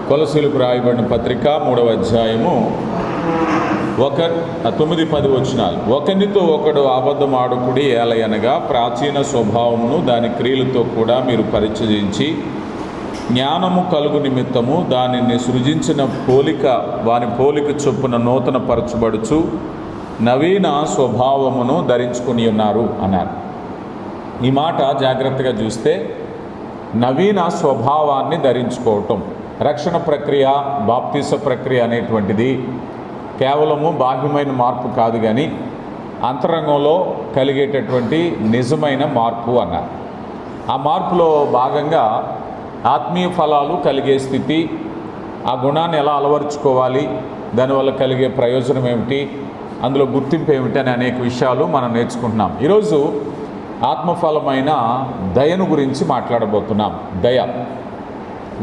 కొలసీలకు రాయబడిన పత్రిక 3వ అధ్యాయము 9-10 వచనాలు. ఒకనితో ఒకడు అబద్ధం ఆడుకుడి, ఏలయనగా ప్రాచీన స్వభావమును దాని క్రియలతో కూడా మీరు పరిచయించి జ్ఞానము కలుగు నిమిత్తము దానిని సృజించిన వాని పోలిక చొప్పున నూతన పరచబడుచు నవీన స్వభావమును ధరించుకుని ఉన్నారు అన్నారు. ఈ మాట జాగ్రత్తగా చూస్తే నవీన స్వభావాన్ని ధరించుకోవటం, రక్షణ ప్రక్రియ, బాప్తీస ప్రక్రియ అనేటువంటిది కేవలము బాహ్యమైన మార్పు కాదు, కానీ అంతరంగంలో కలిగేటటువంటి నిజమైన మార్పు అన్నారు. ఆ మార్పులో భాగంగా ఆత్మీయ ఫలాలు కలిగే స్థితి, ఆ గుణాన్ని ఎలా అలవరుచుకోవాలి, దానివల్ల కలిగే ప్రయోజనం ఏమిటి, అందులో గుర్తింపు ఏమిటి అని అనేక విషయాలు మనం నేర్చుకుంటున్నాం. ఈరోజు ఆత్మఫలమైన దయను గురించి మాట్లాడబోతున్నాం. దయ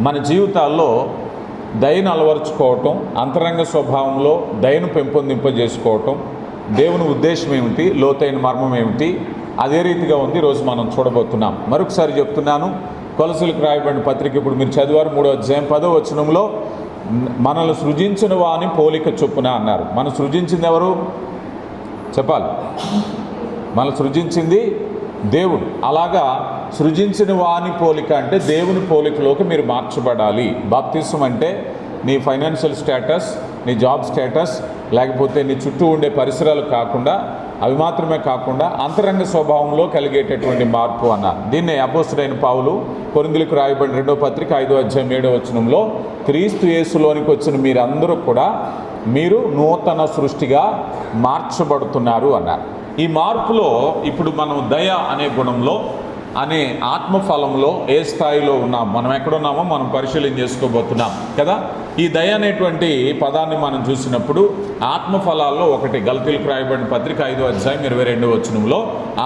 మన జీవితాల్లో దయను అలవరుచుకోవటం, అంతరంగ స్వభావంలో దయను పెంపొందింపజేసుకోవటం, దేవుని ఉద్దేశం ఏమిటి, లోతైన మర్మం ఏమిటి, అదే రీతిగా ఉంది ఈరోజు మనం చూడబోతున్నాం. మరొకసారి చెప్తున్నాను, కొలసీలకు రాయబడిన పత్రిక ఇప్పుడు మీరు చదివారు 3వ అధ్యాయం 10వ వచనంలో మనల్ని సృజించిన వాని పోలిక చొప్పున అన్నారు. మనం సృజించింది ఎవరు చెప్పాలి? మనం సృజించింది దేవుడు. అలాగా సృజించిన వాని పోలిక అంటే దేవుని పోలికలోకి మీరు మార్చబడాలి. బాప్తిసం అంటే నీ ఫైనాన్షియల్ స్టేటస్, నీ జాబ్ స్టేటస్, లేకపోతే నీ చుట్టూ ఉండే పరిసరాలు కాకుండా, అవి మాత్రమే కాకుండా అంతరంగ స్వభావంలో కలిగేటటువంటి మార్పు అన్నారు. దీన్నే అపోస్తలుడైన పౌలు కొరింథీయులకు రాయబడిన 2వ పత్రిక 5వ అధ్యాయం 7వ వచనంలో క్రీస్తు యేసులోనికి వచ్చిన మీరందరూ కూడా మీరు నూతన సృష్టిగా మార్చబడుతున్నారు అన్నారు. ఈ మార్పులో ఇప్పుడు మనం దయ అనే గుణంలో, అనే ఆత్మఫలంలో ఏ స్థాయిలో ఉన్నాం, మనం ఎక్కడున్నామో మనం పరిశీలన చేసుకోబోతున్నాం కదా. ఈ దయ అనేటువంటి పదాన్ని మనం చూసినప్పుడు ఆత్మఫలాల్లో ఒకటి, గలతీయులకు రాయబడిన పత్రిక 5వ అధ్యాయం 22వ వచనంలో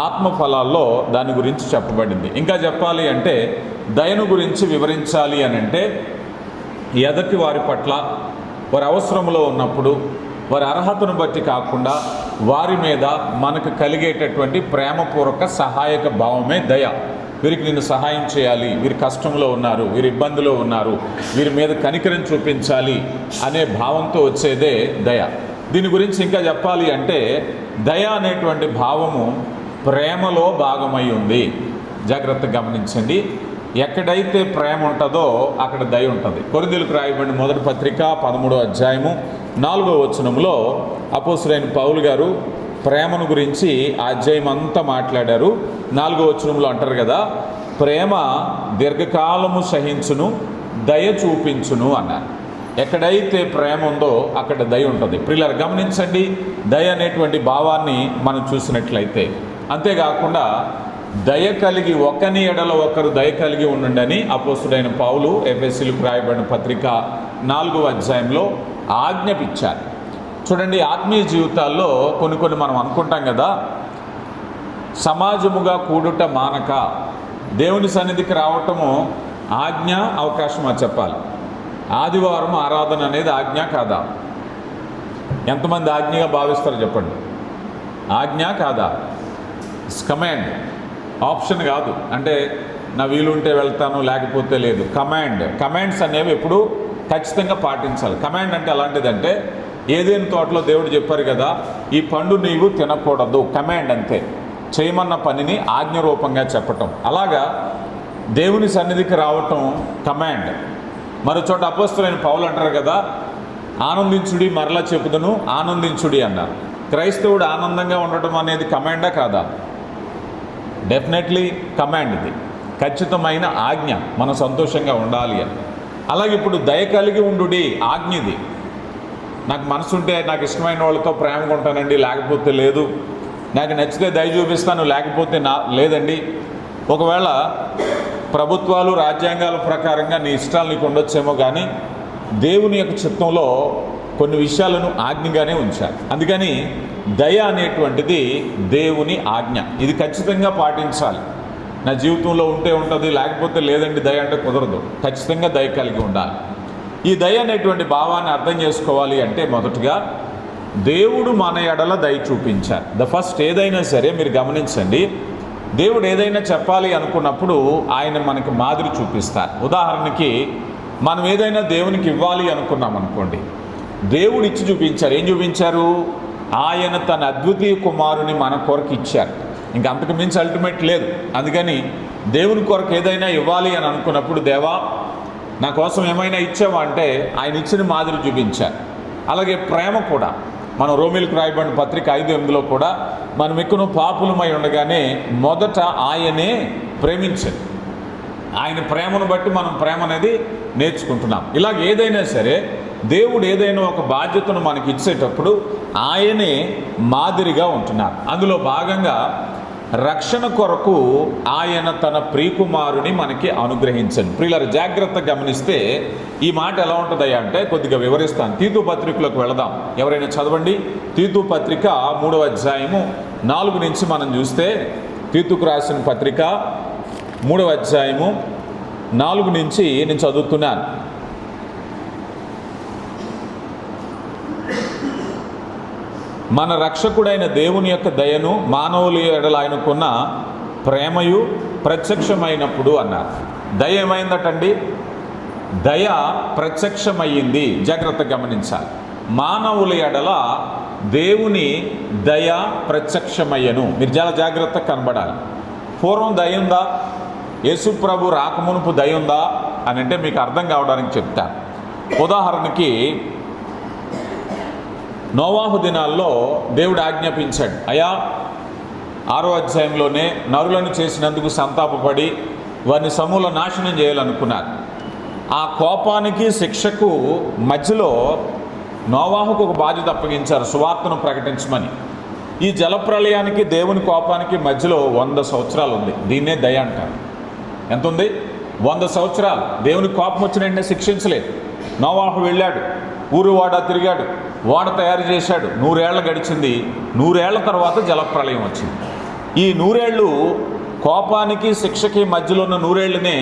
ఆత్మఫలాల్లో దాని గురించి చెప్పబడింది. ఇంకా చెప్పాలి అంటే దయను గురించి వివరించాలి అని అంటే ఎదటి వారి పట్ల వారి అవసరంలో ఉన్నప్పుడు వారి అర్హతను బట్టి కాకుండా వారి మీద మనకు కలిగేటటువంటి ప్రేమపూర్వక సహాయక భావమే దయ. వీరికి నేను సహాయం చేయాలి, వీరి కష్టంలో ఉన్నారు, వీరి ఇబ్బందిలో ఉన్నారు, వీరి మీద కనికరం చూపించాలి అనే భావంతో వచ్చేదే దయ. దీని గురించి ఇంకా చెప్పాలి అంటే దయ అనేటువంటి భావము ప్రేమలో భాగమై ఉంది. జాగ్రత్తగా గమనించండి, ఎక్కడైతే ప్రేమ ఉంటుందో అక్కడ దయ ఉంటుంది. కొరింథీయులకు రాయబడిన 1వ పత్రిక 13వ అధ్యాయము 4వ వచనంలో అపోస్తలుడైన పౌలు గారు ప్రేమను గురించి ఆ అధ్యాయం అంతా మాట్లాడారు. 4వ వచనంలో అంటారు కదా, ప్రేమ దీర్ఘకాలము సహించును, దయ చూపించును అన్నారు. ఎక్కడైతే ప్రేమ ఉందో అక్కడ దయ ఉంటుంది. ప్రియులారా గమనించండి, దయ అనేటువంటి భావాన్ని మనం చూసినట్లయితే, అంతేకాకుండా దయ కలిగి ఒకని ఎడల ఒకరు దయ కలిగి ఉండండి అపోస్తలుడైన పౌలు ఎఫెసీయులకు రాయబడిన పత్రిక 4వ అధ్యాయంలో ఆజ్ఞాపించారు. చూడండి, ఆత్మీయ జీవితాల్లో కొన్ని మనం అనుకుంటాం కదా, సమాజముగా కూడుట మానక దేవుని సన్నిధికి రావటము ఆజ్ఞ, అవకాశమా చెప్పాలి. ఆదివారం ఆరాధన అనేది ఆజ్ఞ కాదా? ఎంతమంది ఆజ్ఞగా భావిస్తారు చెప్పండి? ఆజ్ఞ కాదా? కమాండ్, ఆప్షన్ కాదు. అంటే నా వీలుంటే వెళ్తాను, లేకపోతే లేదు. కమాండ్స్ అనేవి ఎప్పుడు ఖచ్చితంగా పాటించాలి. కమాండ్ అంటే ఎలాంటిదంటే, ఏదైనా తోటలో దేవుడు చెప్పారు కదా, ఈ పండు నీవు తినకూడదు, కమాండ్ అంతే. చేయమన్న పనిని ఆజ్ఞ రూపంగా చెప్పటం. అలాగా దేవుని సన్నిధికి రావటం కమాండ్. మరో చోట అపోస్తలుడైన పౌలు అంటారు కదా, ఆనందించుడి, మరలా చెప్పుదును ఆనందించుడి అన్నారు. క్రైస్తవుడు ఆనందంగా ఉండటం అనేది కమాండా కాదా? Definitely command. ఇది ఖచ్చితమైన ఆజ్ఞ, మనం సంతోషంగా ఉండాలి అని. అలాగే ఇప్పుడు దయ కలిగి ఉండుడి ఆజ్ఞ. ఇది నాకు మనసుంటే నాకు ఇష్టమైన వాళ్ళతో ప్రేమగా ఉంటానండి, లేకపోతే లేదు. నాకు నచ్చితే దయ చూపిస్తాను, లేకపోతే లేదండి. ఒకవేళ ప్రభుత్వాలు రాజ్యాంగాల ప్రకారంగా నీ ఇష్టాలు నీకు ఉండొచ్చేమో, కానీ దేవుని యొక్క చిత్తంలో కొన్ని విషయాలను ఆజ్ఞగానే ఉంచారు. అందుకని దయ అనేటువంటిది దేవుని ఆజ్ఞ. ఇది ఖచ్చితంగా పాటించాలి. నా జీవితంలో ఉంటే ఉంటుంది, లేకపోతే లేదండి దయ అంటే కుదరదు. ఖచ్చితంగా దయ కలిగి ఉండాలి. ఈ దయ అనేటువంటి భావాన్ని అర్థం చేసుకోవాలి అంటే మొదటగా దేవుడు మన ఎడల దయ చూపించారు. ద ఫస్ట్ ఏదైనా సరే మీరు గమనించండి, దేవుడు ఏదైనా చెప్పాలి అనుకున్నప్పుడు ఆయన మనకి మాదిరి చూపిస్తారు. ఉదాహరణకి మనం ఏదైనా దేవునికి ఇవ్వాలి అనుకున్నాం అనుకోండి, దేవుడు ఇచ్చి చూపించారు. ఏం చూపించారు? ఆయన తన అద్వితీయ కుమారుని మన కొరకు ఇచ్చారు. ఇంక అంతకు మించి అల్టిమేట్ లేదు. అందుకని దేవుని కొరకు ఏదైనా ఇవ్వాలి అని అనుకున్నప్పుడు, దేవా నా కోసం ఏమైనా ఇచ్చావా అంటే ఆయన ఇచ్చిన మాదిరి చూపించారు. అలాగే ప్రేమ కూడా, మనం రోమిలకు రాయబడిన పత్రిక 5:8లో కూడా మనం ఎక్కువ పాపులమై ఉండగానే మొదట ఆయనే ప్రేమించారు. ఆయన ప్రేమను బట్టి మనం ప్రేమ అనేది నేర్చుకుంటున్నాం. ఇలాగ ఏదైనా సరే దేవుడు ఏదైనా ఒక బాధ్యతను మనకి ఇచ్చేటప్పుడు ఆయనే మాదిరిగా ఉంటున్నారు. అందులో భాగంగా రక్షణ కొరకు ఆయన తన ప్రియకుమారుని మనకి అనుగ్రహించండి. ప్రియులారా, జాగ్రత్తగా గమనిస్తే ఈ మాట ఎలా ఉంటుందయ్యా అంటే కొద్దిగా వివరిస్తాను. తీతు పత్రికలోకి వెళదాం. ఎవరైనా చదవండి. తీతు పత్రిక 3వ అధ్యాయము 4 నుంచి మనం చూస్తే, తీతుకు రాసిన పత్రిక 3వ అధ్యాయము 4 నుంచి నేను చదువుతున్నాను. మన రక్షకుడైన దేవుని యొక్క దయను మానవుల ఎడల ఆయనకున్న ప్రేమయు ప్రత్యక్షమైనప్పుడు అన్నారు. దయ ఏమైందటండి? దయ ప్రత్యక్షమయ్యింది. జాగ్రత్తగా గమనించాలి. మానవుల ఎడల దేవుని దయ ప్రత్యక్షమయ్యను. మీరు చాలా జాగ్రత్తగా కనబడాలి. పూర్వం దయ ఉందా? యేసు ప్రభు రాకమునుపు దయ ఉందా అని అంటే మీకు అర్థం కావడానికి చెప్తాను. ఉదాహరణకి నోవాహు దినాల్లో దేవుడు ఆజ్ఞాపించాడు, అయ్యా 6వ అధ్యాయంలోనే నరులను చేసినందుకు సంతాపపడి వారిని సమూల నాశనం చేయాలనుకున్నారు. ఆ కోపానికి శిక్షకు మధ్యలో నోవాహుకు ఒక బాధ్యత అప్పగించారు, సువార్తను ప్రకటించమని. ఈ జలప్రళయానికి దేవుని కోపానికి మధ్యలో 100 సంవత్సరాలు ఉంది. దీన్నే దయ అంటారు. ఎంత ఉంది? 100 సంవత్సరాలు. దేవుని కోపం వచ్చిన వెంటనే శిక్షించలేదు. నోవాహు వెళ్ళాడు, ఊరు వాడ తిరిగాడు, వాడ తయారు చేశాడు. 100 ఏళ్ళు గడిచింది. 100 ఏళ్ల తర్వాత జలప్రళయం వచ్చింది. ఈ 100 ఏళ్ళు కోపానికి శిక్షకి మధ్యలో ఉన్న 100 ఏళ్ళనే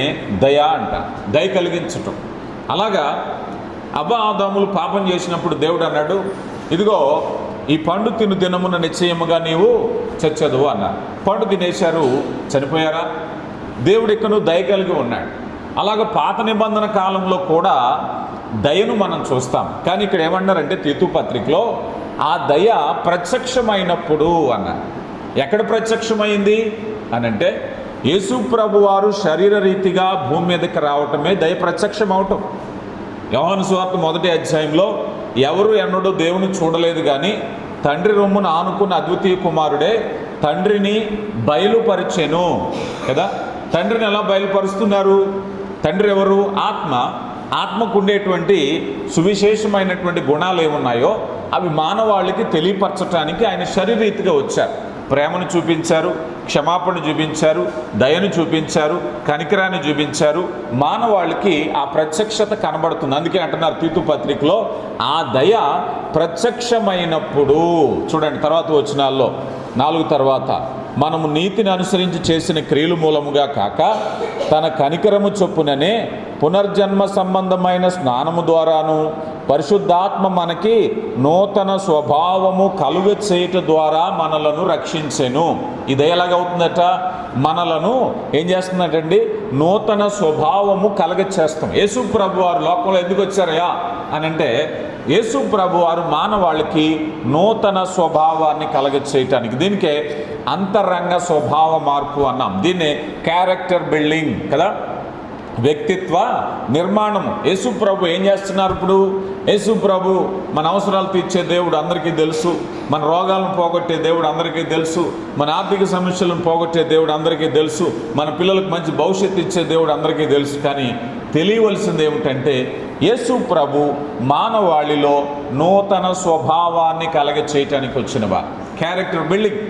దయ అంట, దయ కలిగించటం. అలాగా ఆదాములు పాపం చేసినప్పుడు దేవుడు అన్నాడు, ఇదిగో ఈ పండు తిను దినమున నిశ్చయముగా నీవు చచ్చదు అన్నారు. పండు తినేశారు, చనిపోయారా? దేవుడు ఇక్కను దయ కలిగి ఉన్నాడు. అలాగ పాత నిబంధన కాలంలో కూడా దయను మనం చూస్తాం. కానీ ఇక్కడ ఏమన్నారంటే తీతు పత్రికలో ఆ దయ ప్రత్యక్షమైనప్పుడు అన్నారు. ఎక్కడ ప్రత్యక్షమైంది అని అంటే యేసు ప్రభు వారు శరీర రీతిగా భూమి మీదకి రావటమే దయ ప్రత్యక్షం అవటం. యోహాను సువార్త 1వ అధ్యాయంలో ఎవరు ఎన్నడూ దేవుని చూడలేదు కానీ తండ్రి రొమ్మును ఆనుకున్న అద్వితీయ కుమారుడే తండ్రిని బయలుపరిచెను కదా. తండ్రిని ఎలా బయలుపరుస్తున్నారు? తండ్రి ఎవరు? ఆత్మ. ఆత్మకు ఉండేటువంటి సువిశేషమైనటువంటి గుణాలు ఏమున్నాయో అవి మానవాళికి తెలియపరచడానికి ఆయన శరీరీతిగా వచ్చారు. ప్రేమను చూపించారు, క్షమాపణ చూపించారు, దయను చూపించారు, కనికరాన్ని చూపించారు. మానవాళికి ఆ ప్రత్యక్షత కనబడుతుంది. అందుకే అంటున్నారు తీతు పత్రికలో ఆ దయ ప్రత్యక్షమైనప్పుడు. చూడండి తర్వాత వచనాల్లో 4 తర్వాత, మనము నీతిని అనుసరించి చేసిన క్రియలు మూలముగా కాక తన కనికరము చొప్పుననే పునర్జన్మ సంబంధమైన స్నానము ద్వారాను పరిశుద్ధాత్మ మనకి నూతన స్వభావము కలుగ చేయట ద్వారా మనలను రక్షించెను. ఇది ఎలాగవుతుందట? మనలను ఏం చేస్తున్నట్టండి? నూతన స్వభావము కలగ చేస్తాం. యేసు ప్రభు వారు లోకంలో ఎందుకు వచ్చారయ్యా అని అంటే యేసు ప్రభు వారు మానవాళికి నూతన స్వభావాన్ని కలగ చేయటానికి. దీనికే అంతరంగ స్వభావ మార్పు అన్నాం. దీన్నే క్యారెక్టర్ బిల్డింగ్ కదా, వ్యక్తిత్వ నిర్మాణము. యేసు ప్రభు ఏం చేస్తున్నారు ఇప్పుడు? యేసు ప్రభు మన అవసరాలు తీర్చే దేవుడు అందరికీ తెలుసు, మన రోగాలను పోగొట్టే దేవుడు అందరికీ తెలుసు, మన ఆర్థిక సమస్యలను పోగొట్టే దేవుడు అందరికీ తెలుసు, మన పిల్లలకు మంచి భవిష్యత్తు ఇచ్చే దేవుడు అందరికీ తెలుసు. కానీ తెలియవలసింది ఏమిటంటే యేసు ప్రభు మానవాళిలో నూతన స్వభావాన్ని కలగ చేయటానికి వచ్చినవా. క్యారెక్టర్ బిల్డింగ్,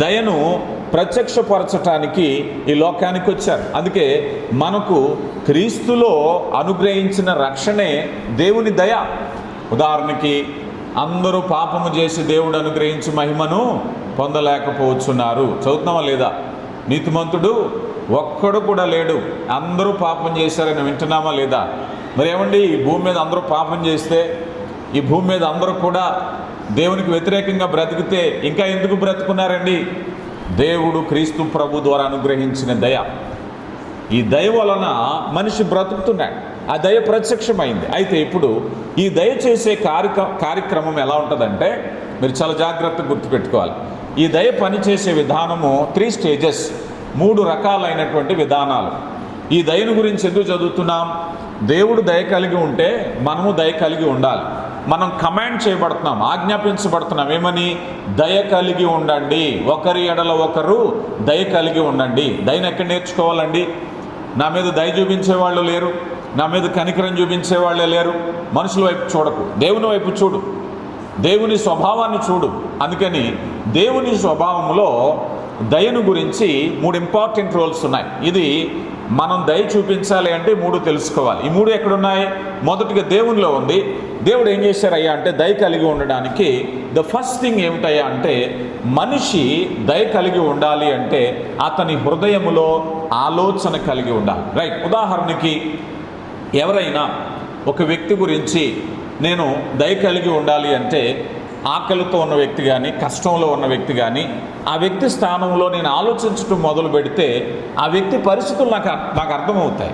దయను ప్రత్యక్షపరచటానికి ఈ లోకానికి వచ్చారు. అందుకే మనకు క్రీస్తులో అనుగ్రహించిన రక్షణే దేవుని దయ. ఉదాహరణకి అందరూ పాపము చేసి దేవుడు అనుగ్రహించి మహిమను పొందలేకపోతున్నారు. చదువుతున్నామా లేదా? నీతిమంతుడు ఒక్కడు కూడా లేడు, అందరూ పాపం చేశారని వింటున్నామా లేదా? మరి ఏమండి, ఈ భూమి మీద అందరూ పాపం చేస్తే, ఈ భూమి మీద అందరూ కూడా దేవునికి వ్యతిరేకంగా బ్రతికితే ఇంకా ఎందుకు బ్రతుకున్నారండి? దేవుడు క్రీస్తు ప్రభు ద్వారా అనుగ్రహించిన దయ. ఈ దయ వలన మనిషి బ్రతుకుతున్నాడు. ఆ దయ ప్రత్యక్షమైంది. అయితే ఇప్పుడు ఈ దయ చేసే కార్యక్రమం ఎలా ఉంటుందంటే మీరు చాలా జాగ్రత్తగా గుర్తుపెట్టుకోవాలి. ఈ దయ పనిచేసే విధానము 3 స్టేజెస్, 3 రకాలైనటువంటి విధానాలు. ఈ దయను గురించి ఎందుకు చదువుతున్నాం? దేవుడు దయ కలిగి ఉంటే మనము దయ కలిగి ఉండాలి. మనం కమాండ్ చేయబడుతున్నాం, ఆజ్ఞాపించబడుతున్నాం. ఏమని? దయ కలిగి ఉండండి, ఒకరి ఎడల ఒకరు దయ కలిగి ఉండండి. దయను ఎక్కడ నేర్చుకోవాలండి? నా మీద దయ చూపించేవాళ్ళు లేరు, నా మీద కనికరం చూపించేవాళ్ళే లేరు. మనుషుల వైపు చూడకు, దేవుని వైపు చూడు, దేవుని స్వభావాన్ని చూడు. అందుకని దేవుని స్వభావంలో దయను గురించి 3 ఇంపార్టెంట్ రోల్స్ ఉన్నాయి. ఇది మనం దయ చూపించాలి అంటే 3 తెలుసుకోవాలి. ఈ 3 ఎక్కడున్నాయి? మొదటిగా దేవునిలో ఉంది. దేవుడు ఏం చేశారయ్యా అంటే దయ కలిగి ఉండడానికి ద ఫస్ట్ థింగ్ ఏమిటయ్యా అంటే మనిషి దయ కలిగి ఉండాలి అంటే అతని హృదయములో ఆలోచన కలిగి ఉండాలి. రైట్. ఉదాహరణకి ఎవరైనా ఒక వ్యక్తి గురించి నేను దయ కలిగి ఉండాలి అంటే ఆకలితో ఉన్న వ్యక్తి కానీ, కష్టంలో ఉన్న వ్యక్తి కానీ, ఆ వ్యక్తి స్థానంలో నేను ఆలోచించడం మొదలు పెడితే ఆ వ్యక్తి పరిస్థితులు నాకు అర్థమవుతాయి.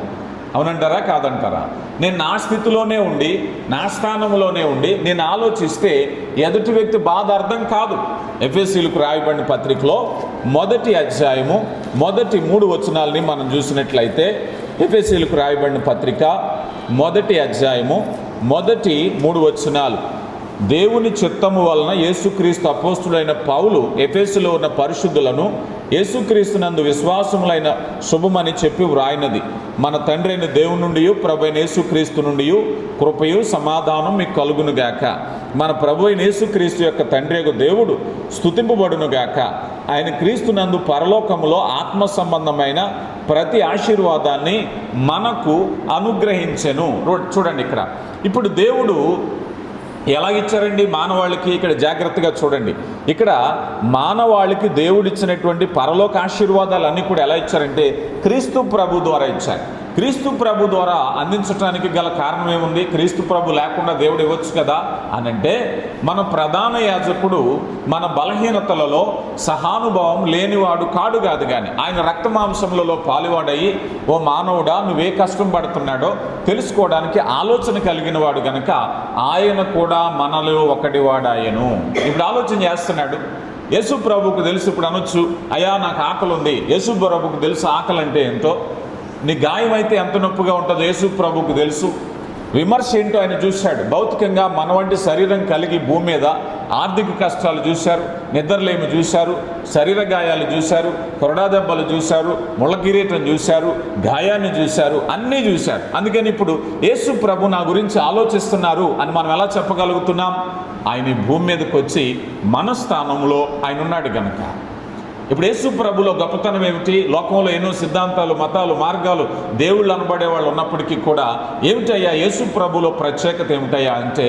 అవునంటారా కాదంటారా? నేను నా స్థితిలోనే ఉండి, నా స్థానంలోనే ఉండి నేను ఆలోచిస్తే ఎదుటి వ్యక్తి బాధ అర్థం కాదు. ఎఫెసీయులకు రాయబడిన పత్రికలో 1వ అధ్యాయము మొదటి 3 వచనాలని మనం చూసినట్లయితే, ఎఫెసీయులకు రాయబడిన పత్రిక 1వ అధ్యాయము మొదటి 3 వచనాలు. దేవుని చిత్తము వలన యేసుక్రీస్తు అపోస్తుడైన పౌలు ఎఫెసులో ఉన్న పరిశుద్ధులను యేసుక్రీస్తునందు విశ్వాసములైన శుభమని చెప్పి వ్రాయినది. మన తండ్రి అయిన దేవుని నుండి ప్రభు అయిన యేసుక్రీస్తు నుండి కృపయు సమాధానం మీకు కలుగునుగాక. మన ప్రభు అయిన యేసుక్రీస్తు యొక్క తండ్రి యొక్క దేవుడు స్తుతింపబడునుగాక. ఆయన క్రీస్తునందు పరలోకములో ఆత్మ సంబంధమైన ప్రతి ఆశీర్వాదాన్ని మనకు అనుగ్రహించెను. చూడండి ఇక్కడ ఇప్పుడు దేవుడు ఎలా ఇచ్చారండి మానవాళికి? ఇక్కడ జాగ్రత్తగా చూడండి. ఇక్కడ మానవాళికి దేవుడిచ్చినటువంటి పరలోక ఆశీర్వాదాలన్నీ కూడా ఎలా ఇచ్చారంటే క్రీస్తు ప్రభు ద్వారా ఇచ్చారు. క్రీస్తు ప్రభు ద్వారా అందించడానికి గల కారణం ఏముంది? క్రీస్తు ప్రభు లేకుండా దేవుడు ఇవ్వచ్చు కదా అనంటే, మన ప్రధాన యాజకుడు మన బలహీనతలలో సహానుభావం లేనివాడు కాదు కానీ ఆయన రక్తమాంసములలో పాలువాడయి ఓ మానవుడా నువ్వే కష్టం పడుతున్నాడో తెలుసుకోవడానికి ఆలోచన కలిగిన వాడు గనక ఆయన కూడా మనలో ఒకటివాడాయను. ఇప్పుడు ఆలోచన చేస్తున్నాడు. యేసు ప్రభువుకు తెలుసు. ఇప్పుడు అనొచ్చు, అయ్యా నాకు ఆకలి ఉంది. యేసు ప్రభువుకు తెలుసు ఆకలి అంటే ఎంతో. నీ గాయం అయితే ఎంత నొప్పిగా ఉంటుందో యేసు ప్రభువుకు తెలుసు. విమర్శ ఏంటో ఆయన చూశాడు. భౌతికంగా మన వంటి శరీరం కలిగి భూమి మీద ఆర్థిక కష్టాలు చూశారు, నిద్రలేమి చూశారు, శరీర గాయాలు చూశారు, కొరడా దెబ్బలు చూశారు, ముళ్ళ కిరీటం చూశారు, గాయాన్ని చూశారు, అన్నీ చూశారు. అందుకని ఇప్పుడు యేసు ప్రభు నా గురించి ఆలోచిస్తున్నారు అని మనం ఎలా చెప్పగలుగుతున్నాం? ఆయన భూమి మీదకి వచ్చి మన స్థానంలో ఆయన ఉన్నాడు కనుక. ఇప్పుడు యేసు ప్రభులో గొప్పతనం ఏమిటి? లోకంలో ఎన్నో సిద్ధాంతాలు, మతాలు, మార్గాలు, దేవుళ్ళు అనబడే వాళ్ళు ఉన్నప్పటికీ కూడా ఏమిటయ్యా యేసు ప్రభులో ప్రత్యేకత ఏమిటయ్యా అంటే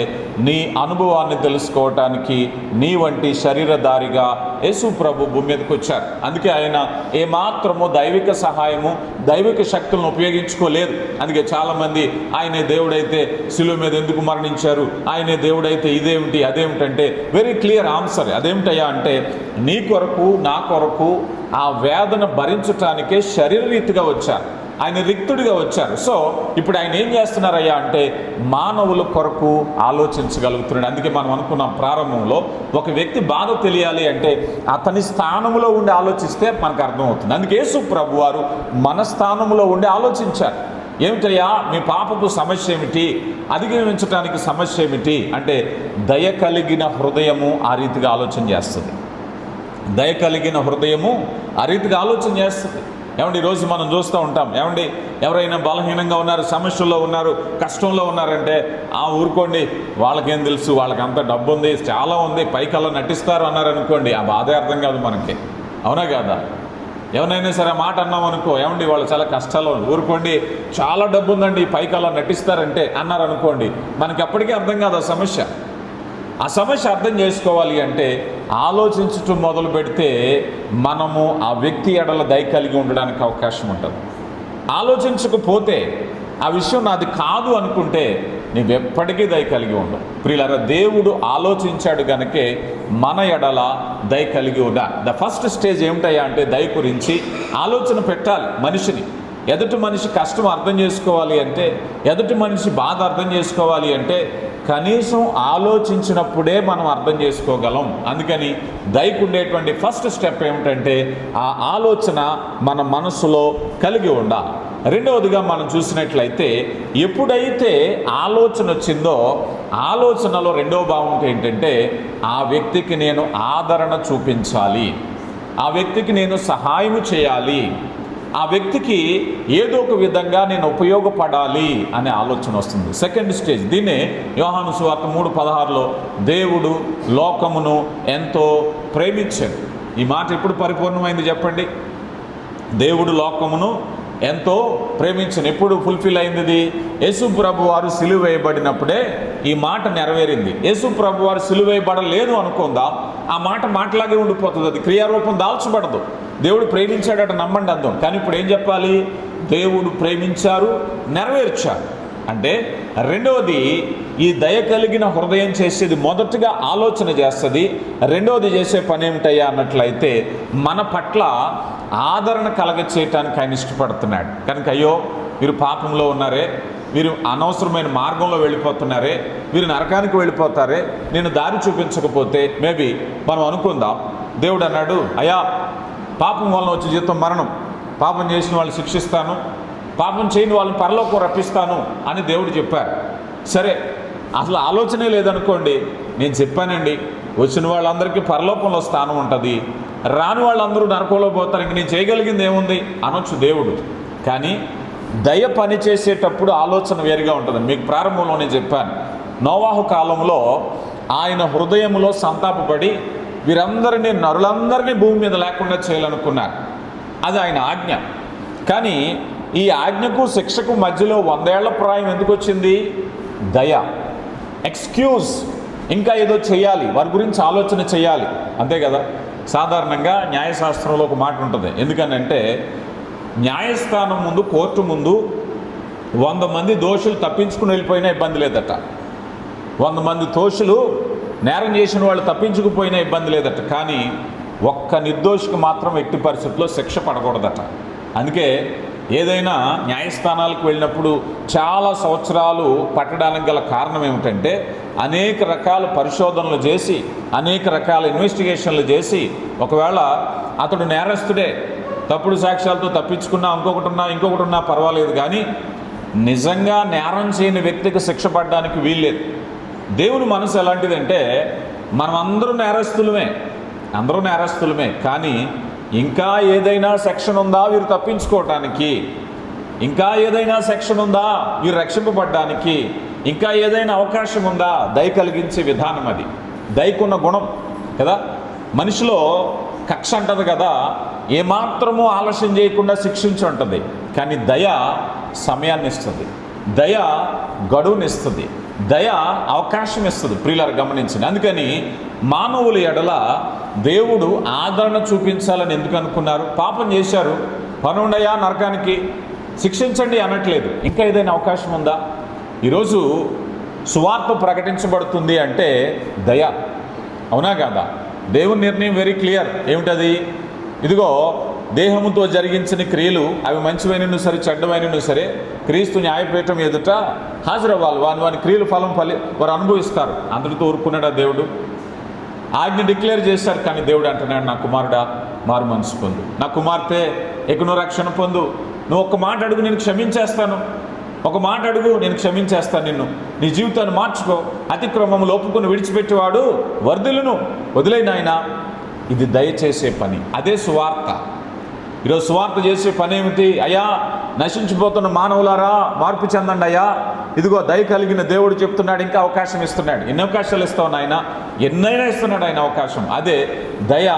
నీ అనుభవాన్ని తెలుసుకోవటానికి నీ వంటి శరీరధారిగా యేసు ప్రభు భూమి మీదకి వచ్చారు. అందుకే ఆయన ఏమాత్రము దైవిక సహాయము, దైవిక శక్తులను ఉపయోగించుకోలేదు. అందుకే చాలామంది ఆయనే దేవుడైతే శిలువ మీద ఎందుకు మరణించారు, ఆయనే దేవుడైతే ఇదేమిటి అదేమిటంటే వెరీ క్లియర్ ఆన్సర్. అదేమిటయ్యా అంటే నీ కొరకు నా కొరకు ఆ వేదన భరించటానికే శరీరరీతిగా వచ్చారు. ఆయన రిక్తుడిగా వచ్చారు. సో ఇప్పుడు ఆయన ఏం చేస్తున్నారయ్యా అంటే మానవుల కొరకు ఆలోచించగలుగుతున్నాడు. అందుకే మనం అనుకున్నాం ప్రారంభంలో ఒక వ్యక్తి బాధ తెలియాలి అంటే అతని స్థానంలో ఉండి ఆలోచిస్తే మనకు అర్థమవుతుంది. అందుకే యేసు ప్రభు వారు మన స్థానంలో ఉండి ఆలోచించారు. ఏమిటయ్యా మీ పాపపు సమస్య ఏమిటి, అధిగమించడానికి సమస్య ఏమిటి అంటే దయ కలిగిన హృదయము ఆ రీతిగా ఆలోచన చేస్తుంది. దయ కలిగిన హృదయము ఆ రీతిగా ఆలోచన చేస్తుంది. ఏమండి ఈరోజు మనం చూస్తూ ఉంటాం, ఏమండి ఎవరైనా బలహీనంగా ఉన్నారు, సమస్యల్లో ఉన్నారు, కష్టంలో ఉన్నారంటే ఊరుకోండి వాళ్ళకేం తెలుసు, వాళ్ళకంత డబ్బు ఉంది, చాలా ఉంది, పైకల్లా నటిస్తారు అన్నారనుకోండి, ఆ బాధే అర్థం కాదు మనకి. అవునా కాదా? ఎవరైనా సరే మాట అన్నాం అనుకో, ఏమండి వాళ్ళు చాలా కష్టాలు, ఊరుకోండి చాలా డబ్బు ఉందండి, పైకల్లా నటిస్తారంటే అన్నారనుకోండి, మనకి అప్పటికీ అర్థం కాదు ఆ సమస్య. ఆ సమస్య అర్థం చేసుకోవాలి అంటే ఆలోచించటం మొదలు పెడితే మనము ఆ వ్యక్తి ఎడల దయ కలిగి ఉండడానికి అవకాశం ఉంటుంది. ఆలోచించకపోతే ఆ విషయం నాది కాదు అనుకుంటే నీవెప్పటికీ దయ కలిగి ఉండవు. ప్రియులారా, దేవుడు ఆలోచించాడు గనకే మన ఎడల దయ కలిగి ఉండాలి. ద ఫస్ట్ స్టేజ్ ఏమిటయ్యా అంటే దయ గురించి ఆలోచన పెట్టాలి మనిషిని. ఎదుటి మనిషి కష్టం అర్థం చేసుకోవాలి అంటే, ఎదుటి మనిషి బాధ అర్థం చేసుకోవాలి అంటే కనీసం ఆలోచించినప్పుడే మనం అర్థం చేసుకోగలం. అందుకని దయకు ఉండేటువంటి ఫస్ట్ స్టెప్ ఏమిటంటే ఆ ఆలోచన మన మనసులో కలిగి ఉండాలి. రెండవదిగా మనం చూసినట్లయితే ఎప్పుడైతే ఆలోచన వచ్చిందో ఆలోచనలో రెండవ భావం ఏంటంటే ఆ వ్యక్తికి నేను ఆదరణ చూపించాలి, ఆ వ్యక్తికి నేను సహాయం చేయాలి, ఆ వ్యక్తికి ఏదో ఒక విధంగా నేను ఉపయోగపడాలి అనే ఆలోచన వస్తుంది. సెకండ్ స్టేజ్ దీన్నే యోహాను సువార్త 3:16లో దేవుడు లోకమును ఎంతో ప్రేమించాడు. ఈ మాట ఎప్పుడు పరిపూర్ణమైంది చెప్పండి? దేవుడు లోకమును ఎంతో ప్రేమించను. ఎప్పుడు ఫుల్ఫిల్ అయింది? యేసు ప్రభు వారు సిలువ వేయబడినప్పుడే ఈ మాట నెరవేరింది. యేసు ప్రభు వారు సిలువ వేయబడలేదు అనుకుందాం, ఆ మాట మాటలాగే ఉండిపోతుంది, అది క్రియారూపం దాల్చబడదు. దేవుడు ప్రేమించాడట నమ్మండి అందం. కానీ ఇప్పుడు ఏం చెప్పాలి? దేవుడు ప్రేమించారు, నెరవేర్చారు. అంటే రెండవది ఈ దయ కలిగిన హృదయం చేసేది మొదటగా ఆలోచన చేస్తుంది. రెండవది చేసే పని ఏమిటయ్యా అన్నట్లయితే మన పట్ల ఆదరణ కలగ చేయటానికి ఆయన ఇష్టపడుతున్నాడు. కనుక అయ్యో మీరు పాపంలో ఉన్నారే, మీరు అనవసరమైన మార్గంలో వెళ్ళిపోతున్నారే, మీరు నరకానికి వెళ్ళిపోతారే, నేను దారి చూపించకపోతే మేబీ మనం అనుకుందాం దేవుడు అన్నాడు అయ్యా పాపం వలన వచ్చే జీతం మరణం, పాపం చేసిన వాళ్ళు శిక్షిస్తాను, పాపం చేయని వాళ్ళని పరలోకం రప్పిస్తాను అని దేవుడు చెప్పారు. సరే అసలు ఆలోచనే లేదనుకోండి, నేను చెప్పానండి వచ్చిన వాళ్ళందరికీ పరలోకంలో స్థానం ఉంటుంది, రాని వాళ్ళందరూ నరకంలో పోతారు, ఇంక నేను చేయగలిగింది ఏముంది అనొచ్చు దేవుడు. కానీ దయ పని చేసేటప్పుడు ఆలోచన వేరుగా ఉంటుంది. మీకు ప్రారంభంలో నేను చెప్పాను, నోవాహు కాలంలో ఆయన హృదయంలో సంతాపపడి వీరందరినీ నరులందరినీ భూమి మీద లేకుండా చేయాలనుకున్నారు. అది ఆయన ఆజ్ఞ. కానీ ఈ ఆజ్ఞకు శిక్షకు మధ్యలో 100 ఏళ్ల ప్రాయం ఎందుకు వచ్చింది? దయ. ఎక్స్క్యూజ్, ఇంకా ఏదో చేయాలి, వారి గురించి ఆలోచన చేయాలి, అంతే కదా. సాధారణంగా న్యాయశాస్త్రంలో ఒక మాట ఉంటుంది. ఎందుకనంటే న్యాయస్థానం ముందు, కోర్టు ముందు 100 మంది దోషులు తప్పించుకుని వెళ్ళిపోయినా ఇబ్బంది లేదట, 100 మంది దోషులు నేరం చేసిన వాళ్ళు తప్పించుకుపోయినా ఇబ్బంది లేదట. కానీ ఒక్క నిర్దోషికి మాత్రం ఎట్టి పరిస్థితుల్లో శిక్ష పడకూడదట. అందుకే ఏదైనా న్యాయస్థానాలకు వెళ్ళినప్పుడు చాలా సంవత్సరాలు పట్టడానికి గల కారణం ఏమిటంటే అనేక రకాల పరిశోధనలు చేసి, అనేక రకాల ఇన్వెస్టిగేషన్లు చేసి, ఒకవేళ అతడు నేరస్తుడే, తప్పుడు సాక్ష్యాలతో తప్పించుకున్నా, ఇంకొకటి ఉన్నా పర్వాలేదు, కానీ నిజంగా నేరం చేయని వ్యక్తికి శిక్ష పడడానికి వీల్లేదు. దేవుని మనసు ఎలాంటిదంటే మనం అందరూ నేరస్తులమే, కానీ ఇంకా ఏదైనా సెక్షన్ ఉందా వీరు తప్పించుకోవటానికి, ఇంకా ఏదైనా సెక్షన్ ఉందా వీరు రక్షింపబడ్డానికి, ఇంకా ఏదైనా అవకాశం ఉందా? దయ కలిగించే విధానం అది, దయకున్న గుణం కదా. మనిషిలో కక్ష అంటది కదా, ఏమాత్రమూ ఆలస్యం చేయకుండా శిక్షించి ఉంటుంది. కానీ దయ సమయాన్ని ఇస్తుంది, దయ గడువునిస్తుంది, దయ అవకాశం ఇస్తుంది. ప్రియులారా గమనించండి. అందుకని మానవుల ఎడల దేవుడు ఆదరణ చూపించాలని ఎందుకు అనుకున్నారు? పాపం చేశారు, పనుండయా నరకానికి శిక్షించండి అనట్లేదు. ఇంకా ఏదైనా అవకాశం ఉందా? ఈరోజు సువార్త ప్రకటించబడుతుంది అంటే దయ, అవునా కాదా? దేవుని నిర్ణయం వెరీ క్లియర్. ఏమిటది? ఇదిగో దేహముతో జరిగించిన క్రియలు అవి మంచివైనను సరే చెడ్డమైనను సరే క్రీస్తు న్యాయపీఠం ఎదుట హాజరవ్వాలి. వాని క్రియలు ఫలం వారు అనుభవిస్తారు. అందరితో ఊరుకున్నాడా దేవుడు? ఆజ్ఞ డిక్లేర్ చేశారు. కానీ దేవుడు అంటున్నాడు, నా కుమారుడా మారు మనసు పొందు, నా కుమార్తె ఎకును రక్షణ పొందు, నువ్వు ఒక్క మాట అడుగు నేను క్షమించేస్తాను, ఒక మాట అడుగు నేను క్షమించేస్తాను నిన్ను, నీ జీవితాన్ని మార్చుకో, అతిక్రమములు ఒప్పుకొని విడిచిపెట్టేవాడు వర్ధిల్లును, వదిలేయి నాయనా. ఇది దయచేసే పని, అదే సువార్త. ఈరోజు సువార్త చేసే పని ఏమిటి? అయ్యా నశించిపోతున్న మానవులారా మార్పు చెందండి అయ్యా, ఇదిగో దయ కలిగిన దేవుడు చెప్తున్నాడు, ఇంకా అవకాశం ఇస్తున్నాడు. ఎన్ని అవకాశాలు ఇస్తావు నాయన? ఎన్నైనా ఇస్తున్నాడు ఆయన అవకాశం. అదే దయ.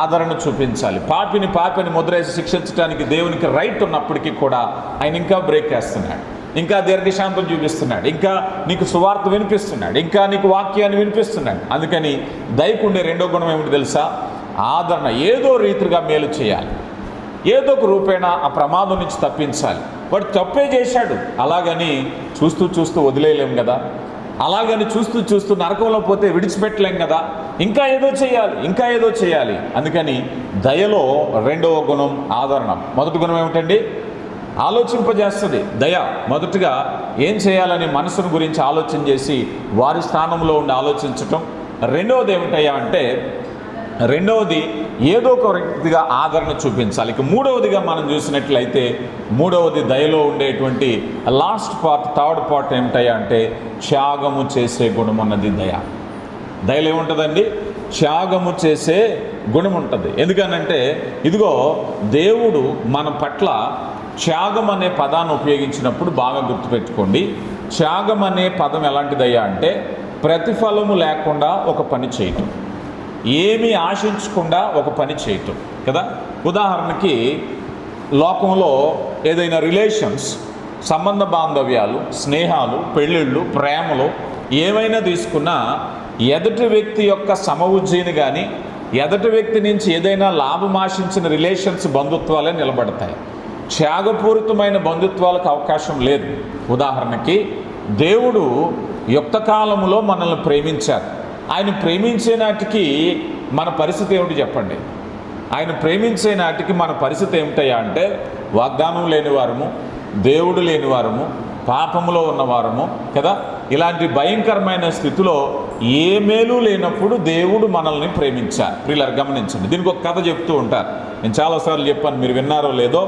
ఆదరణ చూపించాలి. పాపిని ముద్రేసి శిక్షించడానికి దేవునికి రైట్ ఉన్నప్పటికీ కూడా ఆయన ఇంకా బ్రేక్ వేస్తున్నాడు, ఇంకా దీర్ఘశాంతం చూపిస్తున్నాడు, ఇంకా నీకు సువార్త వినిపిస్తున్నాడు, ఇంకా నీకు వాక్యాన్ని వినిపిస్తున్నాడు. అందుకని దయకుండే రెండో గుణం ఏమిటి తెలుసా? ఆదరణ. ఏదో రీతిగా మేలు చేయాలి, ఏదో ఒక రూపేణ ఆ ప్రమాదం నుంచి తప్పించాలి. వాడు తప్పే చేశాడు, అలాగని చూస్తూ వదిలేయలేం కదా, అలాగని చూస్తూ నరకంలో పోతే విడిచిపెట్టలేం కదా, ఇంకా ఏదో చేయాలి. అందుకని దయలో రెండవ గుణం ఆదరణ. మొదటి గుణం ఏమిటండి? ఆలోచింపజేస్తుంది దయ. మొదటగా ఏం చేయాలని మనసును గురించి ఆలోచన చేసి వారి స్థానంలో ఉండి ఆలోచించటం. రెండవది ఏమిటయ్యా అంటే, రెండవది ఏదో ఒక వ్యక్తిగా ఆదరణ చూపించాలి. ఇక మూడవదిగా మనం చూసినట్లయితే, మూడవది దయలో ఉండేటువంటి లాస్ట్ పార్ట్, థర్డ్ పార్ట్ ఏమిటయ్యా అంటే, త్యాగము చేసే గుణం అన్నది దయ. దయలో ఏముంటుందండి? త్యాగము చేసే గుణం ఉంటుంది. ఎందుకనంటే ఇదిగో దేవుడు మన పట్ల త్యాగం అనే పదాన్ని ఉపయోగించినప్పుడు బాగా గుర్తుపెట్టుకోండి. త్యాగం అనే పదం ఎలాంటిదయ్యా అంటే, ప్రతిఫలము లేకుండా ఒక పని చేయటం, ఏమీ ఆశించకుండా ఒక పని చేయటం కదా. ఉదాహరణకి లోకంలో ఏదైనా రిలేషన్స్, సంబంధ బాంధవ్యాలు, స్నేహాలు, పెళ్ళిళ్ళు, ప్రేమలు ఏమైనా తీసుకున్నా ఎదుటి వ్యక్తి యొక్క సమవుజ్జీని కానీ ఎదుటి వ్యక్తి నుంచి ఏదైనా లాభం ఆశించిన రిలేషన్స్, బంధుత్వాలే నిలబడతాయి. త్యాగపూరితమైన బంధుత్వాలకు అవకాశం లేదు. ఉదాహరణకి దేవుడు యుక్తకాలములో మనల్ని ప్రేమించారు. ఆయన ప్రేమించే నాటికి మన పరిస్థితి ఏమిటి చెప్పండి? ఆయన ప్రేమించే నాటికి మన పరిస్థితి ఏమిటయ్యా అంటే, వాగ్దానం లేనివారము, దేవుడు లేనివారము, పాపములో ఉన్నవారము కదా. ఇలాంటి భయంకరమైన స్థితిలో ఏ మేలు లేనప్పుడు దేవుడు మనల్ని ప్రేమించారు. ప్రియులారా గమనించండి. దీనికి ఒక కథ చెప్తూ ఉంటారు. నేను చాలాసార్లు చెప్పాను, మీరు విన్నారో లేదో.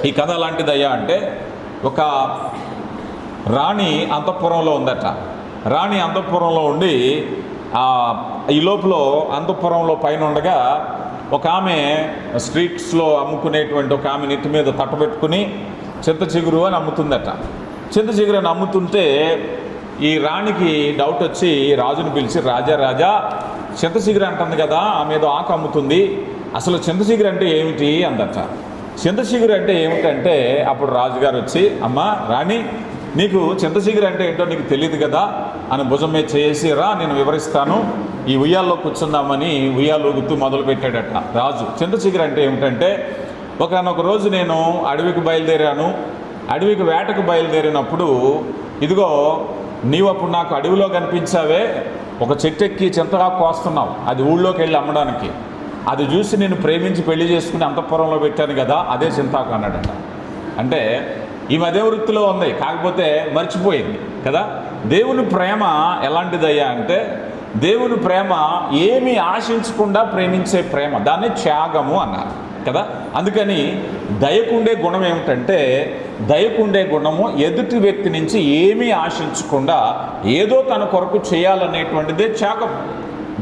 ఈ కథ ఎలాంటిదయ్యా అంటే, ఒక రాణి అంతఃపురంలో ఉందట. రాణి అంతఃపురంలో ఉండి ఈ లోపల అంతఃపురంలో పైన ఉండగా ఒక ఆమె స్ట్రీట్స్లో అమ్ముకునేటువంటి ఒక ఆమె నెత్తి మీద తట్టబెట్టుకుని చింత చిగురు అని అమ్ముతుందట. చింత చిగురు అని అమ్ముతుంటే ఈ రాణికి డౌట్ వచ్చి రాజుని పిలిచి, రాజా చింత చిగురు అంటుంది కదా, ఆమె ఏదో ఆకు అమ్ముతుంది, అసలు చింత చిగురు అంటే ఏమిటి అందట. చింత చిగురు అంటే ఏమిటంటే అప్పుడు రాజుగారు వచ్చి, అమ్మా రాణి, నీకు చింత చిగురు అంటే ఏంటో నీకు తెలియదు కదా అని భుజం మీద చేసి, రా నేను వివరిస్తాను, ఈ ఉయ్యాల్లో కూర్చుందామని ఉయ్యాలు ఊగుతూ మొదలు పెట్టాడట రాజు. చింత చిగురు అంటే ఏమిటంటే, ఒకనొక రోజు నేను అడవికి బయలుదేరాను. అడవికి వేటకు బయలుదేరినప్పుడు ఇదిగో నీవు అప్పుడు నాకు అడవిలో కనిపించావే, ఒక చెట్టు ఎక్కి చింతగా కోస్తున్నావు, అది ఊళ్ళోకి వెళ్ళి అమ్మడానికి. అది చూసి నేను ప్రేమించి పెళ్లి చేసుకుని అంతఃపురంలో పెట్టాను కదా, అదే చింతాకు అన్నాడట. అంటే ఈమె అదే వృత్తిలో ఉంది, కాకపోతే మర్చిపోయింది కదా. దేవుని ప్రేమ ఎలాంటిదయ్యా అంటే, దేవుని ప్రేమ ఏమీ ఆశించకుండా ప్రేమించే ప్రేమ, దాన్ని త్యాగము అన్నారు కదా. అందుకని దయకుండే గుణం ఏమిటంటే, దయకుండే గుణము ఎదుటి వ్యక్తి నుంచి ఏమీ ఆశించకుండా ఏదో తన కొరకు చేయాలనేటువంటిదే త్యాగం.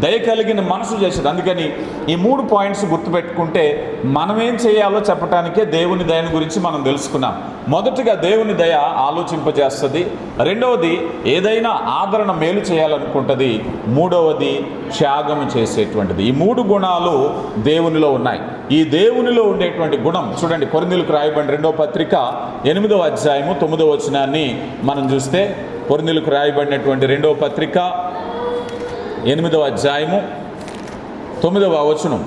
దయ కలిగిన మనసు చేసేది. అందుకని ఈ 3 పాయింట్స్ గుర్తుపెట్టుకుంటే మనమేం చేయాలో చెప్పడానికే దేవుని దయని గురించి మనం తెలుసుకున్నాం. మొదటిగా దేవుని దయ ఆలోచింపజేస్తుంది. రెండవది ఏదైనా ఆదరణ మేలు చేయాలనుకుంటుంది. మూడవది త్యాగం చేసేటువంటిది. ఈ 3 గుణాలు దేవునిలో ఉన్నాయి. ఈ దేవునిలో ఉండేటువంటి గుణం చూడండి, కొరింథీయులకు రాయబడిన 2వ పత్రిక 8వ అధ్యాయము 9వ వచనాన్ని మనం చూస్తే, కొరింథీయులకు రాయబడినటువంటి 2వ పత్రిక 8వ అధ్యాయము 9వ వచనం,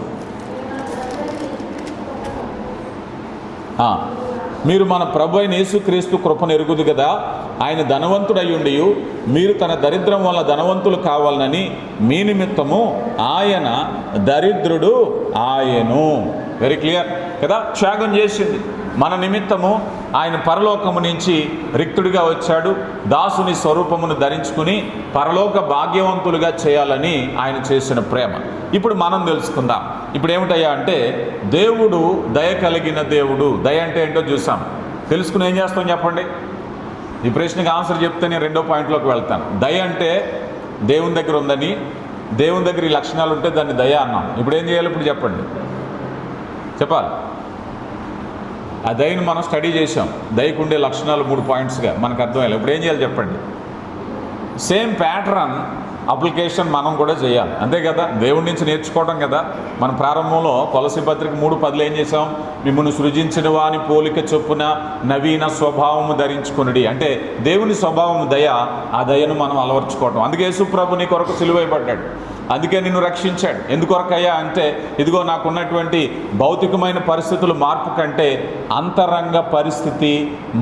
మీరు మన ప్రభు అయిన యేసుక్రీస్తు కృపను ఎరుగుదు కదా, ఆయన ధనవంతుడై ఉండి మీరు తన దరిద్రం వల్ల ధనవంతులు కావాలని మీ నిమిత్తము ఆయన దరిద్రుడు ఆయను. వెరీ క్లియర్ కదా. త్యాగం చేసింది మన నిమిత్తము. ఆయన పరలోకము నుంచి రిక్తుడిగా వచ్చాడు, దాసుని స్వరూపమును ధరించుకుని పరలోక భాగ్యవంతులుగా చేయాలని ఆయన చేసిన ప్రేమ. ఇప్పుడు మనం తెలుసుకుందాం. ఇప్పుడు ఏమిటయ్యా అంటే, దేవుడు దయ కలిగిన దేవుడు. దయ అంటే ఏంటో చూసాం. తెలుసుకుని ఏం చేస్తాం చెప్పండి? ఈ ప్రశ్నకి ఆన్సర్ చెప్తే నేను 2వ పాయింట్లోకి వెళ్తాను. దయ అంటే దేవుని దగ్గర ఉందని, దేవుని దగ్గర ఈ లక్షణాలు ఉంటే దాన్ని దయ అన్నాం. ఇప్పుడు ఏం చేయాలి? ఇప్పుడు చెప్పండి, చెప్పాలి. ఆ దయను మనం స్టడీ చేసాం. దయకు ఉండే లక్షణాలు 3 పాయింట్స్గా మనకు అర్థమయ్యాలి. ఇప్పుడు ఏం చేయాలి చెప్పండి? సేమ్ ప్యాటర్న్ అప్లికేషన్ మనం కూడా చేయాలి, అంతే కదా. దేవుడి నుంచి నేర్చుకోవడం కదా. మన ప్రారంభంలో కొలసీ పత్రిక 3:10 ఏం చేసాం? మిమ్మల్ని సృజించిన వాని పోలిక చొప్పున నవీన స్వభావము ధరించుకునుడి. అంటే దేవుని స్వభావం దయ. ఆ దయను మనం అలవర్చుకోవటం. అందుకే యేసు ప్రభు నీ కొరకు సిలువైపడ్డాడు, అందుకే నిన్ను రక్షించాడు. ఎందుకొరకయ్యా అంటే, ఇదిగో నాకున్నటువంటి భౌతికమైన పరిస్థితులు మార్పు కంటే అంతరంగ పరిస్థితి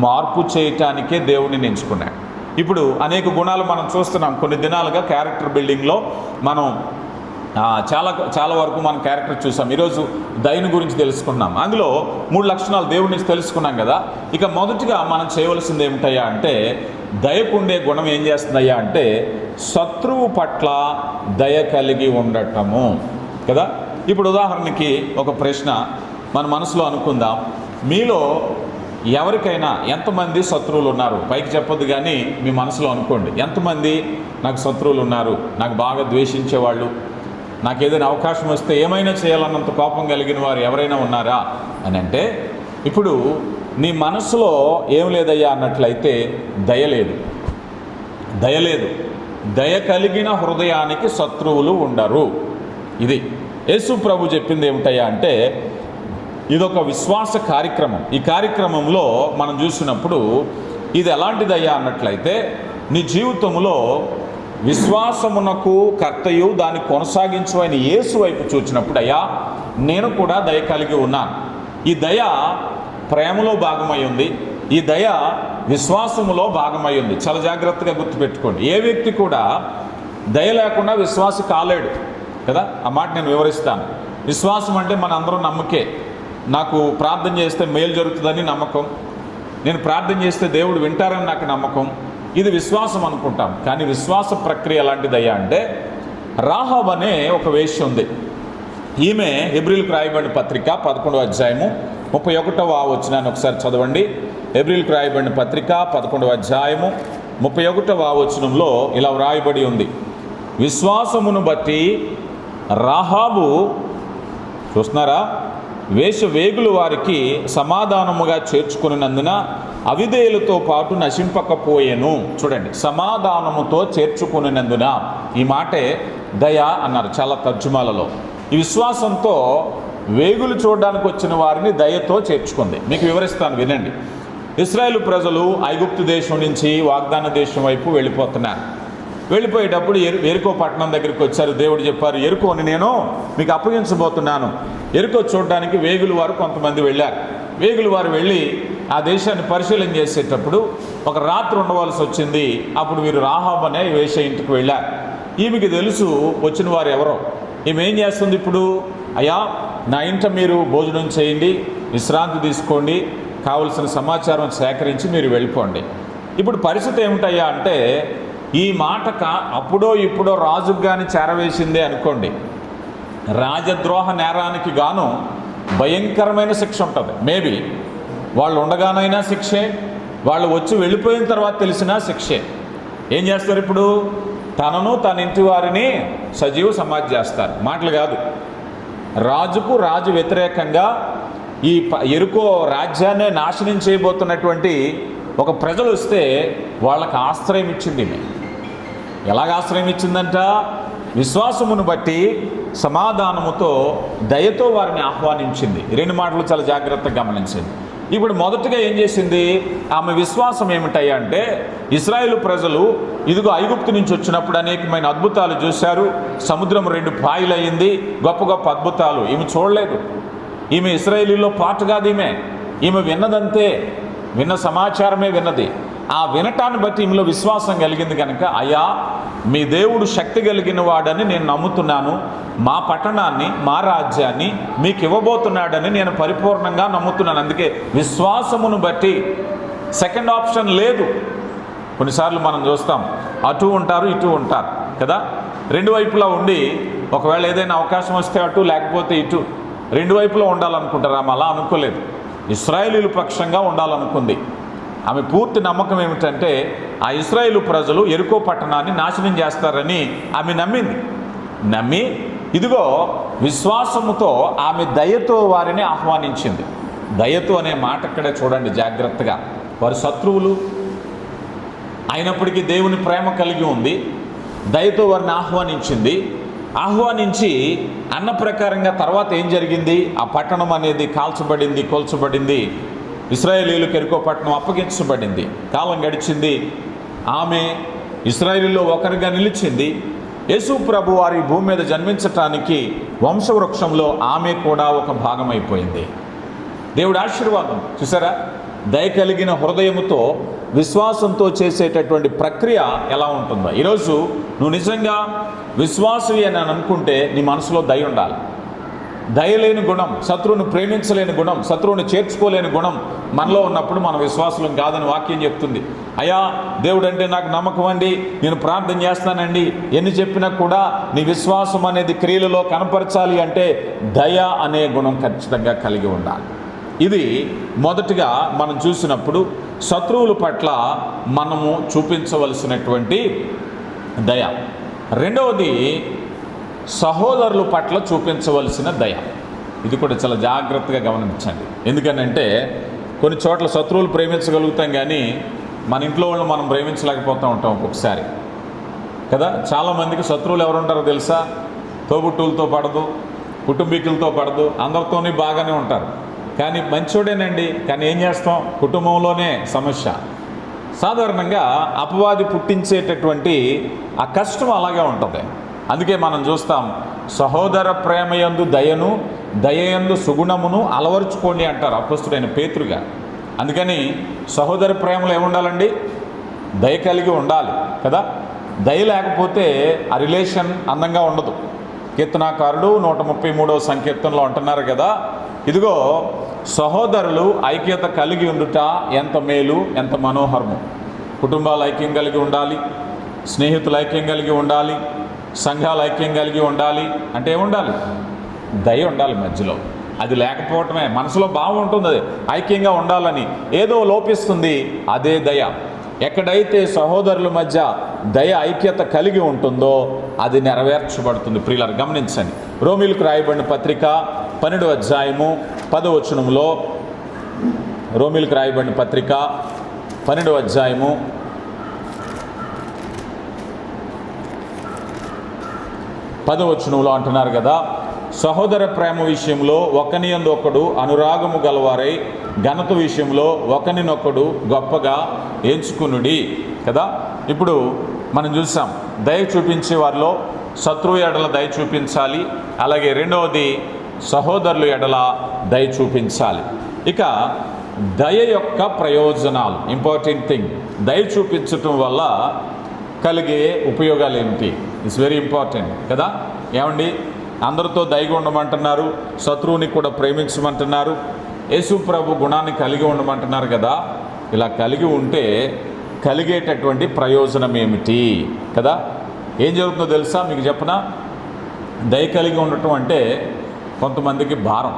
మార్పు చేయటానికే దేవుడిని ఎంచుకున్నాడు. ఇప్పుడు అనేక గుణాలు మనం చూస్తున్నాం. కొన్ని దినాలుగా క్యారెక్టర్ బిల్డింగ్లో మనం చాలా చాలా వరకు మనం క్యారెక్టర్ చూసాం. ఈరోజు దయని గురించి తెలుసుకున్నాం. అందులో 3 లక్షణాలు దేవుడి నుంచి తెలుసుకున్నాం కదా. ఇక మొదటిగా మనం చేయవలసింది ఏమిటయ్యా అంటే, దయకుండే గుణం ఏం చేస్తుందయ్యా అంటే శత్రువు పట్ల దయ కలిగి ఉండటము కదా. ఇప్పుడు ఉదాహరణకి ఒక ప్రశ్న మన మనసులో అనుకుందాం. మీలో ఎవరికైనా ఎంతమంది శత్రువులు ఉన్నారు? పైకి చెప్పొద్దు కానీ మీ మనసులో అనుకోండి. ఎంతమంది నాకు శత్రువులు ఉన్నారు? నాకు బాగా ద్వేషించేవాళ్ళు, నాకు ఏదైనా అవకాశం వస్తే ఏమైనా చేయాలన్నంత కోపం కలిగిన వారు ఎవరైనా ఉన్నారా అని అంటే, ఇప్పుడు నీ మనసులో ఏం లేదయ్యా అన్నట్లయితే దయ లేదు. దయ కలిగిన హృదయానికి శత్రువులు ఉండరు. ఇది యేసు ప్రభు చెప్పింది ఏమిటయ్యా అంటే, ఇదొక విశ్వాస కార్యక్రమం. ఈ కార్యక్రమంలో మనం చూసినప్పుడు ఇది ఎలాంటిదయ్యా అన్నట్లయితే, నీ జీవితంలో విశ్వాసమునకు కర్తయు దాన్ని కొనసాగించు అయిన యేసు వైపు చూచినప్పుడు, అయ్యా నేను కూడా దయ కలిగి ఉన్నాను. ఈ దయ ప్రేమలో భాగమై ఉంది, ఈ దయ విశ్వాసములో భాగమై ఉంది. చాలా జాగ్రత్తగా గుర్తుపెట్టుకోండి. ఏ వ్యక్తి కూడా దయ లేకుండా విశ్వాసి కాలేడు కదా. ఆ మాట నేను వివరిస్తాను. విశ్వాసం అంటే మన అందరం నమ్మకే. నాకు ప్రార్థన చేస్తే మేలు జరుగుతుందని నమ్మకం, నేను ప్రార్థన చేస్తే దేవుడు వింటారని నాకు నమ్మకం. ఇది విశ్వాసం అనుకుంటాం. కానీ విశ్వాస ప్రక్రియ ఎలాంటిదయ్యా అంటే, రాహాబ్ అనే ఒక వేశ్య ఉంది. ఈమె హెబ్రీలకు రాయబడిన పత్రిక 11వ అధ్యాయము 31వ వచనాన్ని ఒకసారి చదవండి. హెబ్రీలకు రాయబడిన పత్రిక 11వ అధ్యాయము 31వ వచనంలో ఇలా వ్రాయబడి ఉంది, విశ్వాసమును బట్టి రాహాబు, చూస్తున్నారా, వేషవేగులు వారికి సమాధానముగా చేర్చుకున్నందున అవిధేయులతో పాటు నశింపకపోయేను. చూడండి, సమాధానముతో చేర్చుకున్నందున. ఈ మాటే దయ అన్నారు చాలా తర్జుమాలలో. ఈ విశ్వాసంతో వేగులు చూడడానికి వచ్చిన వారిని దయతో చేర్చుకుంది. మీకు వివరిస్తాను, వినండి. ఇశ్రాయేలు ప్రజలు ఐగుప్తు దేశం నుంచి వాగ్దాన దేశం వైపు వెళ్ళిపోతున్నారు. వెళ్ళిపోయేటప్పుడు ఎరికో పట్టణం దగ్గరికి వచ్చారు. దేవుడు చెప్పారు, ఎరికోని నేను మీకు అప్పగించబోతున్నాను. ఎరికో చూడడానికి వేగులు వారు కొంతమంది వెళ్ళారు. వేగులు వారు వెళ్ళి ఆ దేశాన్ని పరిశీలన చేసేటప్పుడు ఒక రాత్రి ఉండవలసి వచ్చింది. అప్పుడు వీరు రాహాబ్ అనే వేశ్య ఇంటికి వెళ్ళారు. ఈమెకి తెలుసు వచ్చిన వారు ఎవరో. ఈమె ఏం చేస్తుంది ఇప్పుడు, అయ్యా నా ఇంట మీరు భోజనం చేయండి, విశ్రాంతి తీసుకోండి, కావలసిన సమాచారం సేకరించి మీరు వెళ్ళిపోండి. ఇప్పుడు పరిస్థితి ఏమిటయ్యా అంటే, ఈ మాట అప్పుడో ఇప్పుడో రాజుకు కానీ చేరవేసిందే అనుకోండి, రాజద్రోహ నేరానికి గాను భయంకరమైన శిక్ష ఉంటుంది. మేబీ వాళ్ళు ఉండగానైనా శిక్షే, వాళ్ళు వచ్చి వెళ్ళిపోయిన తర్వాత తెలిసినా శిక్షే. ఏం చేస్తారు ఇప్పుడు, తనను తన ఇంటి వారిని సజీవ సమాధి చేస్తారు. మాటలు కాదు, రాజు వ్యతిరేకంగా ఈ ఎరుకో రాజ్యాన్నే నాశనం చేయబోతున్నటువంటి ఒక ప్రజలు వస్తే వాళ్ళకి ఆశ్రయం ఇచ్చింది. ఎలాగ ఆశ్రయం ఇచ్చిందంట, విశ్వాసమును బట్టి సమాధానముతో దయతో వారిని ఆహ్వానించింది. 2 మాటలు చాలా జాగ్రత్తగా గమనించింది. ఇప్పుడు మొదటగా ఏం చేసింది, ఆమె విశ్వాసం ఏమిటయ్యా అంటే, ఇశ్రాయేలు ప్రజలు ఇదిగో ఐగుప్తు నుంచి వచ్చినప్పుడు అనేకమైన అద్భుతాలు చూశారు. సముద్రం 2 పాయలయ్యింది, గొప్ప గొప్ప అద్భుతాలు. ఈమె చూడలేదు. ఈమె ఇశ్రాయేలీలో పాటు కాదు. ఈమె విన్నదంతే, విన్న సమాచారమే విన్నది. ఆ వినటాన్ని బట్టి ఈమెలో విశ్వాసం కలిగింది కనుక, అయ్యా మీ దేవుడు శక్తి కలిగిన వాడని నేను నమ్ముతున్నాను, మా పట్టణాన్ని మా రాజ్యాన్ని మీకు ఇవ్వబోతున్నాడని నేను పరిపూర్ణంగా నమ్ముతున్నాను. అందుకే విశ్వాసమును బట్టి. సెకండ్ ఆప్షన్ లేదు. కొన్నిసార్లు మనం చూస్తాం, అటు ఉంటారు ఇటు ఉంటారు కదా. 2 వైపులా ఉండి ఒకవేళ ఏదైనా అవకాశం వస్తే అటు, లేకపోతే ఇటు, 2 వైపులా ఉండాలనుకుంటారు. ఆమె అలా అనుకోలేదు. ఇశ్రాయేలీయుల పక్షంగా ఉండాలనుకుంది. ఆమె పూర్తి నమ్మకం ఏమిటంటే, ఆ ఇశ్రాయేలు ప్రజలు ఎరికో పట్టణాన్ని నాశనం చేస్తారని ఆమె నమ్మి ఇదిగో విశ్వాసముతో ఆమె దయతో వారిని ఆహ్వానించింది. దయతో అనే మాట ఇక్కడే చూడండి జాగ్రత్తగా. వారి శత్రువులు అయినప్పటికీ దేవుని ప్రేమ కలిగి ఉంది. దయతో వారిని ఆహ్వానించి అన్న ప్రకారంగా తర్వాత ఏం జరిగింది, ఆ పట్టణం అనేది కూల్చబడింది. ఇశ్రాయేలీయులకు ఎరికో పట్టణం అప్పగించబడింది. కాలం గడిచింది. ఆమె ఇశ్రాయేలీలో ఒకరిగా నిలిచింది. యేసు ప్రభు వారి భూమి మీద జన్మించటానికి వంశవృక్షంలో ఆమె కూడా ఒక భాగమైపోయింది. దేవుడి ఆశీర్వాదం చూసారా. దయ కలిగిన హృదయముతో విశ్వాసంతో చేసేటటువంటి ప్రక్రియ ఎలా ఉంటుందో. ఈరోజు నువ్వు నిజంగా విశ్వాసవి అని అనుకుంటే నీ మనసులో దయ ఉండాలి. దయలేని గుణం, శత్రువుని ప్రేమించలేని గుణం, శత్రువుని చేర్చుకోలేని గుణం మనలో ఉన్నప్పుడు మన విశ్వాసులం కాదని వాక్యం చెప్తుంది. అయ్యా దేవుడు అంటే నాకు నమ్మకం అండి, నేను ప్రార్థన చేస్తానండి, ఎన్ని చెప్పినా కూడా నీ విశ్వాసం అనేది క్రియలలో కనపరచాలి అంటే దయ అనే గుణం ఖచ్చితంగా కలిగి ఉండాలి. ఇది మొదటిగా మనం చూసినప్పుడు శత్రువుల పట్ల మనము చూపించవలసినటువంటి దయ. రెండవది సహోదరుల పట్ల చూపించవలసిన దయ. ఇది కూడా చాలా జాగ్రత్తగా గమనించండి. ఎందుకనంటే కొన్ని చోట్ల శత్రువులు ప్రేమించగలుగుతాం కానీ మన ఇంట్లో వాళ్ళు మనం ప్రేమించలేకపోతూ ఉంటాం ఒక్కొక్కసారి కదా. చాలామందికి శత్రువులు ఎవరు ఉంటారో తెలుసా? తోబుట్టువులతో పడదు, కుటుంబీకులతో పడదు, అందరితోనే బాగానే ఉంటారు. కానీ మంచోడేనండి, కానీ ఏం చేస్తాం, కుటుంబంలోనే సమస్య. సాధారణంగా అపవాది పుట్టించేటటువంటి ఆ కష్టం అలాగే ఉంటుంది. అందుకే మనం చూస్తాం, సహోదర ప్రేమయందు దయను, దయయందు సుగుణమును అలవరుచుకోండి అంటారు అపొస్తలుడైన పేతురుగా. అందుకని సహోదర ప్రేమలో ఏముండాలండి? దయ కలిగి ఉండాలి కదా. దయ లేకపోతే ఆ రిలేషన్ అందంగా ఉండదు. కీర్తనాకారుడు 133వ సంకీర్తనలో అంటున్నారు కదా, ఇదిగో సహోదరులు ఐక్యత కలిగి ఉండుట ఎంత మేలు, ఎంత మనోహరము. కుటుంబాలు ఐక్యం కలిగి ఉండాలి, స్నేహితులు ఐక్యం కలిగి ఉండాలి, సంఘాలు ఐక్యం కలిగి ఉండాలి. అంటే ఏముండాలి? దయ ఉండాలి మధ్యలో. అది లేకపోవటమే, మనసులో భావం ఉంటుంది అది ఐక్యంగా ఉండాలని, ఏదో లోపిస్తుంది. అదే దయ. ఎక్కడైతే సహోదరుల మధ్య దయ ఐక్యత కలిగి ఉంటుందో అది నెరవేర్చబడుతుంది. ప్రియులారా గమనించండి, రోమీయులకు రాయబడిన పత్రిక 12వ అధ్యాయము 10వ వచనంలో, రోమీయులకు రాయబడిన పత్రిక 12వ అధ్యాయము 10వ వచనంలో అంటున్నారు కదా, సహోదర ప్రేమ విషయంలో ఒకనియందు ఒకడు అనురాగము గలవారై ఘనత విషయంలో ఒకనినొకడు గొప్పగా ఎంచుకునుడి కదా. ఇప్పుడు మనం చూసాం, దయ చూపించే వారిలో శత్రువు ఎడల దయ చూపించాలి, అలాగే రెండవది సహోదరుల ఎడల దయ చూపించాలి. ఇక దయ యొక్క ప్రయోజనాలు, ఇంపార్టెంట్ థింగ్, దయ చూపించటం వల్ల కలిగే ఉపయోగాలు ఏమిటి? ఇట్స్ వెరీ ఇంపార్టెంట్ కదా. ఏమండి, అందరితో దయగా ఉండమంటున్నారు, శత్రువుని కూడా ప్రేమించమంటున్నారు, యేసు ప్రభు గుణాన్ని కలిగి ఉండమంటున్నారు కదా. ఇలా కలిగి ఉంటే కలిగేటటువంటి ప్రయోజనం ఏమిటి కదా? ఏం జరుగుతుందో తెలుసా మీకు చెప్పనా? దయ కలిగి ఉండటం అంటే కొంతమందికి భారం,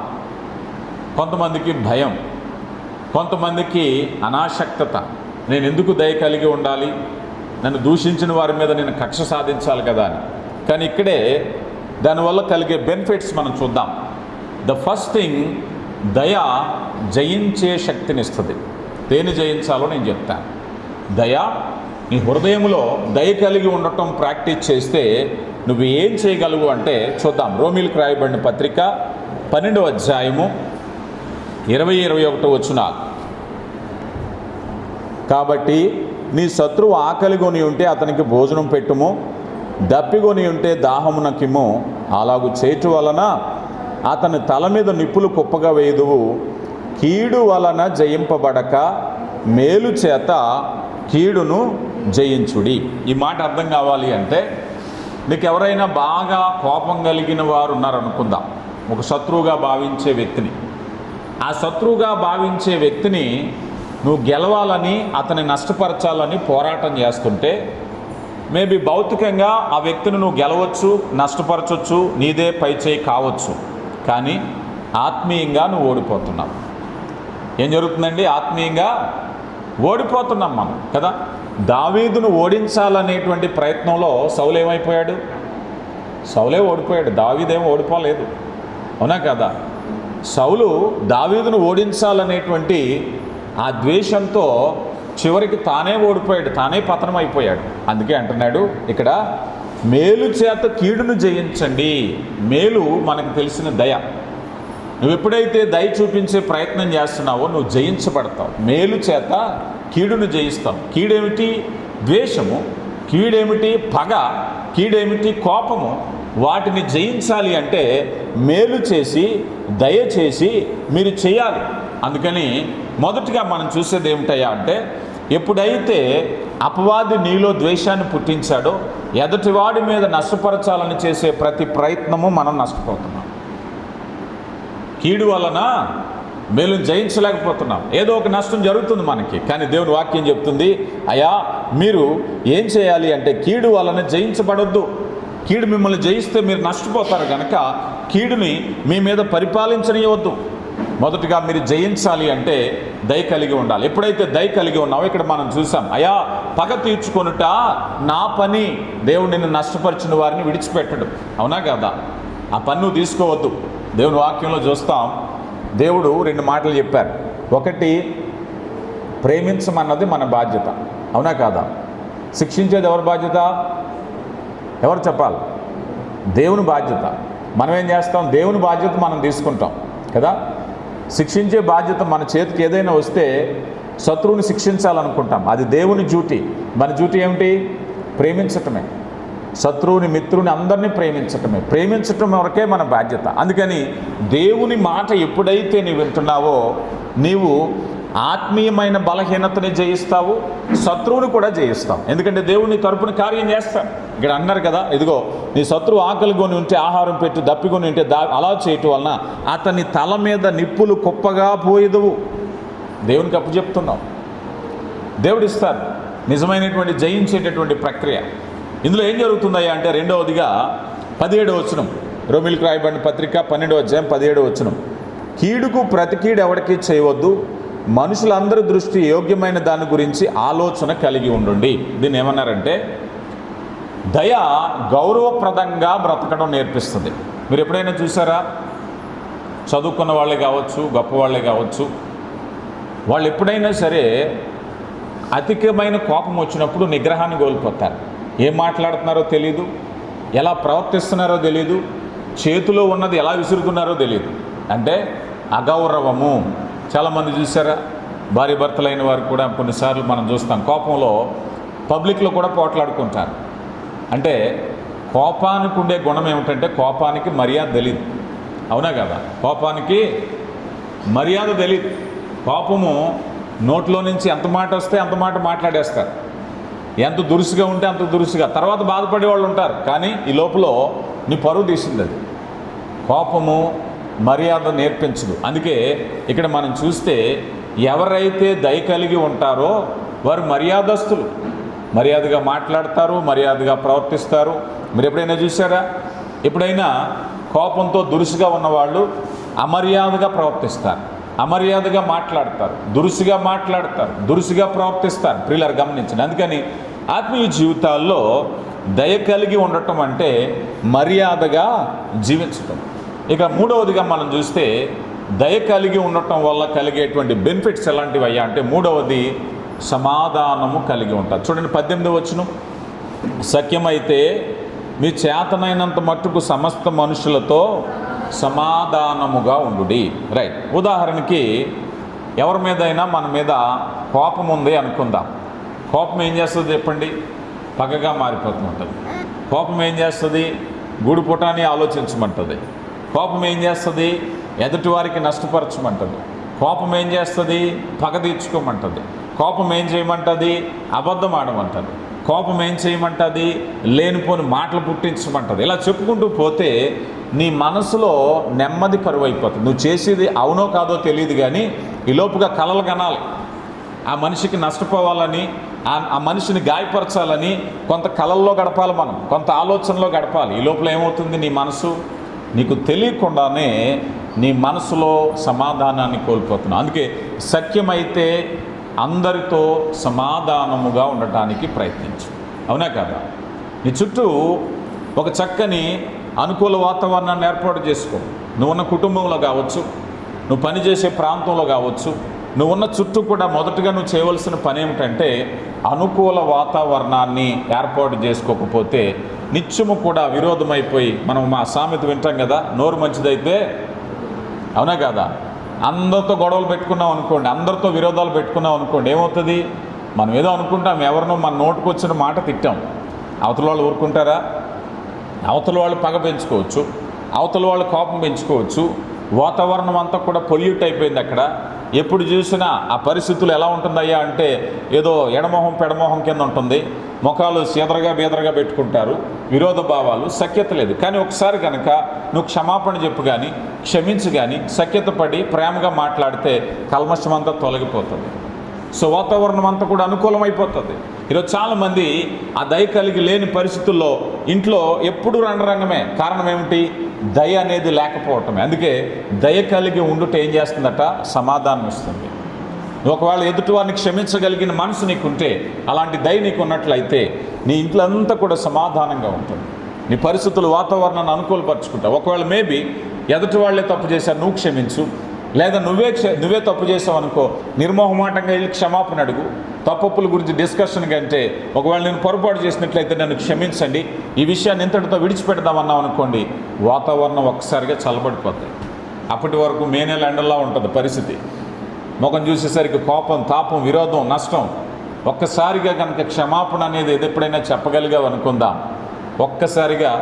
కొంతమందికి భయం, కొంతమందికి అనాసక్తత. నేను ఎందుకు దయ కలిగి ఉండాలి, నన్ను దూషించిన వారి మీద నేను కక్ష సాధించాలి కదా అని. కానీ ఇక్కడే దానివల్ల కలిగే బెనిఫిట్స్ మనం చూద్దాం. ద ఫస్ట్ థింగ్, దయ జయించే శక్తిని ఇస్తుంది. దేన్ని జయించాలో నేను చెప్తాను. దయ, నీ హృదయంలో దయ కలిగి ఉండటం ప్రాక్టీస్ చేస్తే నువ్వు ఏం చేయగలవు అంటే చూద్దాం. రోమీయులకు రాయబడిన పత్రిక 12వ అధ్యాయము 20-21 వచనాలు. కాబట్టి నీ శత్రువు ఆకలిగొని ఉంటే అతనికి భోజనం పెట్టుము, దప్పిగొని ఉంటే దాహమునకిమ్ము. అలాగూ చేటు వలన అతని తల మీద నిప్పులు కుప్పగా వేయుదువు. కీడు వలన జయింపబడక మేలు చేత కీడును జయించుడి. ఈ మాట అర్థం కావాలి అంటే, నీకు ఎవరైనా బాగా కోపం కలిగిన వారు ఉన్నారనుకుందాం, ఒక శత్రువుగా భావించే వ్యక్తిని. ఆ శత్రువుగా భావించే వ్యక్తిని నువ్వు గెలవాలని, అతన్ని నష్టపరచాలని పోరాటం చేస్తుంటే, మేబీ భౌతికంగా ఆ వ్యక్తిని నువ్వు గెలవచ్చు, నష్టపరచవచ్చు, నీదే పైచేయి కావచ్చు. కానీ ఆత్మీయంగా నువ్వు ఓడిపోతున్నావు. ఏం జరుగుతుందండి? ఆత్మీయంగా ఓడిపోతున్నాం మనం కదా. దావీదును ఓడించాలనేటువంటి ప్రయత్నంలో సౌలు ఏమైపోయాడు? సౌలే ఓడిపోయాడు, దావీదేమో ఓడిపోలేదు. అవునా కదా? సౌలు దావీదును ఓడించాలనేటువంటి ఆ ద్వేషంతో చివరికి తానే ఓడిపోయాడు, తానే పతనం అయిపోయాడు. అందుకే అంటున్నాడు ఇక్కడ, మేలు చేత కీడును జయించండి. మేలు మనకు తెలిసిన దయ. నువ్వు ఎప్పుడైతే దయ చూపించే ప్రయత్నం చేస్తున్నావో నువ్వు జయించబడతావు. మేలు చేత కీడును జయిస్తావు. కీడేమిటి? ద్వేషము. కీడేమిటి? పగ. కీడేమిటి? కోపము. వాటిని జయించాలి అంటే మేలు చేసి, దయచేసి మీరు చేయాలి. అందుకని మొదటిగా మనం చూసేది ఏమిటయ్యా అంటే, ఎప్పుడైతే అపవాది నీలో ద్వేషాన్ని పుట్టించాడో, ఎదుటివాడి మీద నష్టపరచాలని చేసే ప్రతి ప్రయత్నము మనం నష్టపోతున్నాం. కీడు వలన మేలును జయించలేకపోతున్నాం. ఏదో ఒక నష్టం జరుగుతుంది మనకి. కానీ దేవుని వాక్యం చెప్తుంది, అయ్యా మీరు ఏం చేయాలి అంటే కీడు వలన జయించబడొద్దు. కీడు మిమ్మల్ని జయిస్తే మీరు నష్టపోతారు కనుక కీడుని మీ మీద పరిపాలించనివ్వద్దు. మొదటిగా మీరు జయించాలి అంటే దయ కలిగి ఉండాలి. ఎప్పుడైతే దయ కలిగి ఉన్నావో, ఇక్కడ మనం చూసాం, అయా పగ తీర్చుకొనుట నా పని. దేవుడు నిన్ను నష్టపరిచిన వారిని విడిచిపెట్టడు. అవునా కదా? ఆ పని నువ్వు తీసుకోవద్దు. దేవుని వాక్యంలో చూస్తాం, దేవుడు 2 మాటలు చెప్పారు. ఒకటి, ప్రేమించమన్నది మన బాధ్యత. అవునా కాదా? శిక్షించేది ఎవరి బాధ్యత? ఎవరు చెప్పాలి? దేవుని బాధ్యత. మనం ఏం చేస్తాం? దేవుని బాధ్యత మనం తీసుకుంటాం కదా. శిక్షించే బాధ్యత మన చేతికి ఏదైనా వస్తే శత్రువుని శిక్షించాలనుకుంటాం. అది దేవుని డ్యూటీ. మన డ్యూటీ ఏమిటి? ప్రేమించటమే. శత్రువుని, మిత్రుని, అందరినీ ప్రేమించటం వరకే మన బాధ్యత. అందుకని దేవుని మాట ఎప్పుడైతే నీవు వింటున్నావో, నీవు ఆత్మీయమైన బలహీనతని జయిస్తావు, శత్రువుని కూడా జయిస్తావు. ఎందుకంటే దేవుని తరపున కార్యం చేస్తాడు. ఇక్కడ అన్నారు కదా, ఇదిగో నీ శత్రువు ఆకలి కొని ఉంటే ఆహారం పెట్టి, దప్పికొని ఉంటే అలా చేయటం వలన అతని తల మీద నిప్పులు కుప్పగా పోయేదువు. దేవునికి అప్పచెప్తున్నావు. దేవుడు ఇస్తారు నిజమైనటువంటి జయించేటటువంటి ప్రక్రియ. ఇందులో ఏం జరుగుతుందయ్యా అంటే, రెండవదిగా 17వ వచనం, రోమిలకు రాయబడిన పత్రిక 12వ అధ్యాయం 17వ వచనం, కీడుకు ప్రతి కీడు ఎవరికి చేయవద్దు, మనుషులందరి దృష్టి యోగ్యమైన దాని గురించి ఆలోచన కలిగి ఉండండి. దీన్ని ఏమన్నారంటే, దయ గౌరవప్రదంగా బ్రతకడం నేర్పిస్తుంది. మీరు ఎప్పుడైనా చూసారా? చదువుకున్న వాళ్ళే కావచ్చు, గొప్పవాళ్ళే కావచ్చు, వాళ్ళు ఎప్పుడైనా సరే అధికమైన కోపం వచ్చినప్పుడు నిగ్రహాన్ని కోల్పోతారు. ఏం మాట్లాడుతున్నారో తెలీదు, ఎలా ప్రవర్తిస్తున్నారో తెలీదు, చేతిలో ఉన్నది ఎలా విసురుతున్నారో తెలియదు. అంటే అగౌరవము. చాలామంది చూసారా? భార్య భర్తలైన వారు కూడా కొన్నిసార్లు మనం చూస్తాం, కోపంలో పబ్లిక్లో కూడా పోట్లాడుకుంటారు. అంటే కోపానికి ఉండే గుణం ఏమిటంటే, కోపానికి మర్యాద తెలియదు. అవునా కదా? కోపానికి మర్యాద తెలియదు. కోపము నోట్లో నుంచి ఎంత మాట వస్తే అంత మాట మాట్లాడేస్తారు. ఎంత దురుసుగా ఉంటే అంత దురుసుగా. తర్వాత బాధపడే వాళ్ళు ఉంటారు, కానీ ఈ లోపల నీ పరువు తీసింది అది. కోపము మర్యాద నేర్పించదు. అందుకే ఇక్కడ మనం చూస్తే, ఎవరైతే దయ కలిగి ఉంటారో వారు మర్యాదస్తులు. మర్యాదగా మాట్లాడతారు, మర్యాదగా ప్రవర్తిస్తారు. మీరు ఎప్పుడైనా చూసారా? ఎప్పుడైనా కోపంతో దురుసుగా ఉన్నవాళ్ళు అమర్యాదగా ప్రవర్తిస్తారు, అమర్యాదగా మాట్లాడతారు, దురుసుగా మాట్లాడతారు, దురుసుగా ప్రవర్తిస్తారు. ప్రియులారా గమనించండి. అందుకని ఆత్మీయ జీవితాల్లో దయ కలిగి ఉండటం అంటే మర్యాదగా జీవించటం. ఇక మూడవదిగా మనం చూస్తే, దయ కలిగి ఉండటం వల్ల కలిగేటువంటి బెనిఫిట్స్ ఎలాంటివి అయ్యా అంటే, మూడవది సమాధానము కలిగి ఉంటారు. చూడండి 18వ వచనం, సఖ్యమైతే మీ చేతనైనంత మట్టుకు సమస్త మనుషులతో సమాధానముగా ఉండుడి. రైట్. ఉదాహరణకి ఎవరి మీదైనా మన మీద కోపం ఉంది అనుకుందాం. కోపం ఏం చేస్తుంది చెప్పండి? పగగా మారిపోతుంటుంది. కోపం ఏం చేస్తుంది? గూడు పుటాన్ని ఆలోచించమంటుంది. కోపం ఏం చేస్తుంది? ఎదుటివారికి నష్టపరచమంటుంది. కోపం ఏం చేస్తుంది? పగ తీర్చుకోమంటుంది. కోపం ఏం చేయమంటుంది? అబద్ధం ఆడమంటుంది. కోపం ఏం చేయమంటుంది? లేనిపోని మాటలు పుట్టించమంటుంది. ఇలా చెప్పుకుంటూ పోతే నీ మనసులో నెమ్మది కరువైపోతుంది. నువ్వు చేసేది అవునో కాదో తెలియదు, కానీ ఈ లోపుగా కలలు కనాలి. ఆ మనిషికి నష్టపోవాలని, ఆ మనిషిని గాయపరచాలని కొంత కలల్లో గడపాలి, మనం కొంత ఆలోచనలో గడపాలి. ఈ లోపల ఏమవుతుంది? నీ మనసు నీకు తెలియకుండానే నీ మనసులో సమాధానాన్ని కోల్పోతున్నావు. అందుకే సఖ్యమైతే అందరితో సమాధానముగా ఉండటానికి ప్రయత్నించు. అవునా కదా? నీ చుట్టూ ఒక చక్కని అనుకూల వాతావరణాన్ని ఏర్పాటు చేసుకో. నువ్వు ఉన్న కుటుంబంలో కావచ్చు, నువ్వు పనిచేసే ప్రాంతంలో కావచ్చు, నువ్వు ఉన్న చుట్టూ కూడా మొదటగా నువ్వు చేయవలసిన పని ఏమిటంటే, అనుకూల వాతావరణాన్ని ఏర్పాటు చేసుకోకపోతే నిత్యము కూడా విరోధమైపోయి, మనం మా సామెత వింటాం కదా, నోరు మంచిదైతే, అవునా కదా, అందరితో గొడవలు పెట్టుకున్నాం అనుకోండి, అందరితో విరోధాలు పెట్టుకున్నాం అనుకోండి, ఏమవుతుంది? మనం ఏదో అనుకుంటాం, ఎవరినో మన నోటుకు వచ్చిన మాట తిట్టాం, అవతల వాళ్ళు ఊరుకుంటారా? అవతల వాళ్ళు పగ పెంచుకోవచ్చు, అవతల వాళ్ళు కోపం పెంచుకోవచ్చు. వాతావరణం అంతా కూడా పొల్యూట్ అయిపోయింది. అక్కడ ఎప్పుడు చూసినా ఆ పరిస్థితులు ఎలా ఉంటుందయ్యా అంటే ఏదో ఎడమొహం పెడమొహం కింద ఉంటుంది. ముఖాలు సీదరగా బీదరగా పెట్టుకుంటారు, విరోధ భావాలు, సఖ్యత లేదు. కానీ ఒకసారి కనుక నువ్వు క్షమాపణ చెప్పు కానీ, క్షమించు కానీ, సఖ్యత పడి ప్రేమగా మాట్లాడితే కల్మషం అంతా తొలగిపోతుంది. సో వాతావరణం అంతా కూడా అనుకూలమైపోతుంది. ఈరోజు చాలామంది ఆ దయ కలిగి లేని పరిస్థితుల్లో ఇంట్లో ఎప్పుడు రంగరంగమే. కారణం ఏమిటి? దయ అనేది లేకపోవటమే. అందుకే దయ కలిగి ఉండుట ఏం చేస్తుందట? సమాధానం ఇస్తుంది. ఒకవేళ ఎదుటివారిని క్షమించగలిగిన మనసు నీకుంటే, అలాంటి దయ నీకు ఉన్నట్లయితే నీ ఇంట్లో అంతా కూడా సమాధానంగా ఉంటుంది. నీ పరిస్థితులు వాతావరణాన్ని అనుకూలపరుచుకుంటావు. ఒకవేళ మేబీ ఎదుటి వాళ్ళే తప్పు చేశారు, నువ్వు క్షమించు. లేదా నువ్వే తప్పు చేసావు అనుకో, నిర్మోహమాటంగా వెళ్ళి క్షమాపణ అడుగు. తప్పుల గురించి డిస్కషన్ కంటే ఒకవేళ నేను పొరపాటు చేసినట్లయితే నన్ను క్షమించండి, ఈ విషయాన్ని ఇంతటితో విడిచిపెడదామన్నాం అనుకోండి, వాతావరణం ఒక్కసారిగా చల్లబడిపోతాయి. అప్పటి వరకు మే నెల ఎండలా ఉంటుంది పరిస్థితి. ముఖం చూసేసరికి కోపం, తాపం, విరోధం, నష్టం. ఒక్కసారిగా కనుక క్షమాపణ అనేది ఎప్పుడైనా చెప్పగలిగావు అనుకుందాం, ఒక్కసారిగా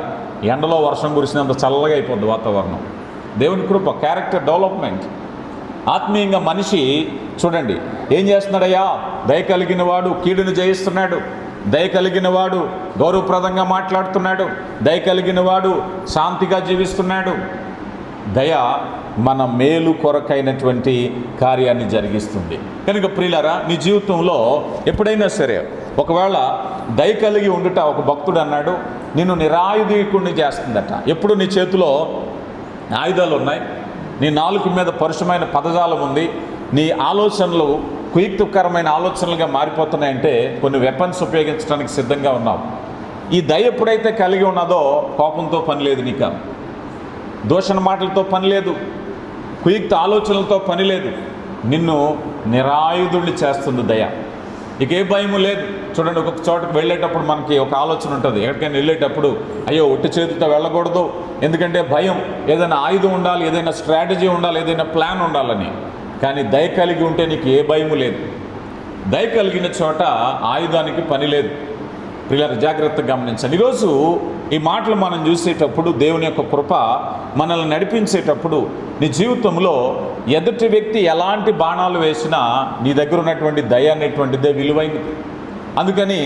ఎండలో వర్షం కురిసినంత చల్లగా అయిపోద్ది వాతావరణం. దేవుని కృప, క్యారెక్టర్ డెవలప్మెంట్. ఆత్మీయంగా మనిషి చూడండి ఏం చేస్తున్నాడయ్యా? దయ కలిగిన వాడు కీడును జయిస్తున్నాడు, దయ కలిగిన వాడు గౌరవప్రదంగా మాట్లాడుతున్నాడు, దయ కలిగిన వాడు శాంతిగా జీవిస్తున్నాడు. దయ మన మేలు కొరకైనటువంటి కార్యాన్ని జరిగిస్తుంది. కనుక ప్రియులారా, నీ జీవితంలో ఎప్పుడైనా సరే ఒకవేళ దయ కలిగి ఉండుట, ఒక భక్తుడు అన్నాడు, నిన్ను నిరాయుధీకుడిని చేస్తుందట. ఎప్పుడు నీ చేతిలో ఆయుధాలు ఉన్నాయి, నీ నాలుక మీద పరుషమైన పదజాలం ఉంది, నీ ఆలోచనలు కుయుక్తికరమైన ఆలోచనలుగా మారిపోతున్నాయంటే కొన్ని వెపన్స్ ఉపయోగించడానికి సిద్ధంగా ఉన్నావు. ఈ దయ ఎప్పుడైతే కలిగి ఉన్నదో కోపంతో పని లేదు, నీకు దూషణ మాటలతో పని లేదు, కుయుక్త ఆలోచనలతో పని లేదు. నిన్ను నిరాయుధుడిని చేస్తుంది దయ. ఇక ఏ భయము లేదు. చూడండి, ఒక్కొక్క చోటకు వెళ్ళేటప్పుడు మనకి ఒక ఆలోచన ఉంటుంది. ఎక్కడికైనా వెళ్ళేటప్పుడు అయ్యో ఒట్టి చేతితో వెళ్ళకూడదు, ఎందుకంటే భయం. ఏదైనా ఆయుధం ఉండాలి, ఏదైనా స్ట్రాటజీ ఉండాలి, ఏదైనా ప్లాన్ ఉండాలని. కానీ దయ కలిగి ఉంటే నీకు ఏ భయము లేదు. దయ కలిగిన చోట ఆయుధానికి పని లేదు. ప్రియులారా, జాగ్రత్తగా గమనించండి. ఈరోజు ఈ మాటలు మనం చూసేటప్పుడు దేవుని యొక్క కృప మనల్ని నడిపించేటప్పుడు నీ జీవితంలో ఎదుటి వ్యక్తి ఎలాంటి బాణాలు వేసినా నీ దగ్గర ఉన్నటువంటి దయ అనేటువంటిదే విలువైనది. అందుకని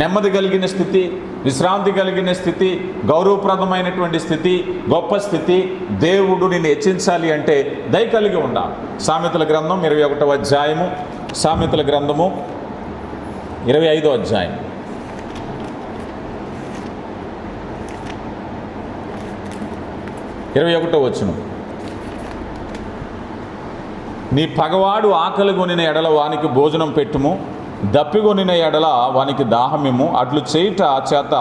నెమ్మది కలిగిన స్థితి, విశ్రాంతి కలిగిన స్థితి, గౌరవప్రదమైనటువంటి స్థితి, గొప్ప స్థితి, దేవుడు నిన్ను హెచ్చించాలి అంటే దయ కలిగి ఉండాలి. సామెతల గ్రంథం 21వ అధ్యాయము, సామెతల గ్రంథము 25వ అధ్యాయం 21వ వచనం. నీ పగవాడు ఆకలి కొనిన ఎడల వానికి భోజనం పెట్టుము, దప్పిగొనిన ఎడల వానికి దాహమిము, అట్లు చేయుట చేత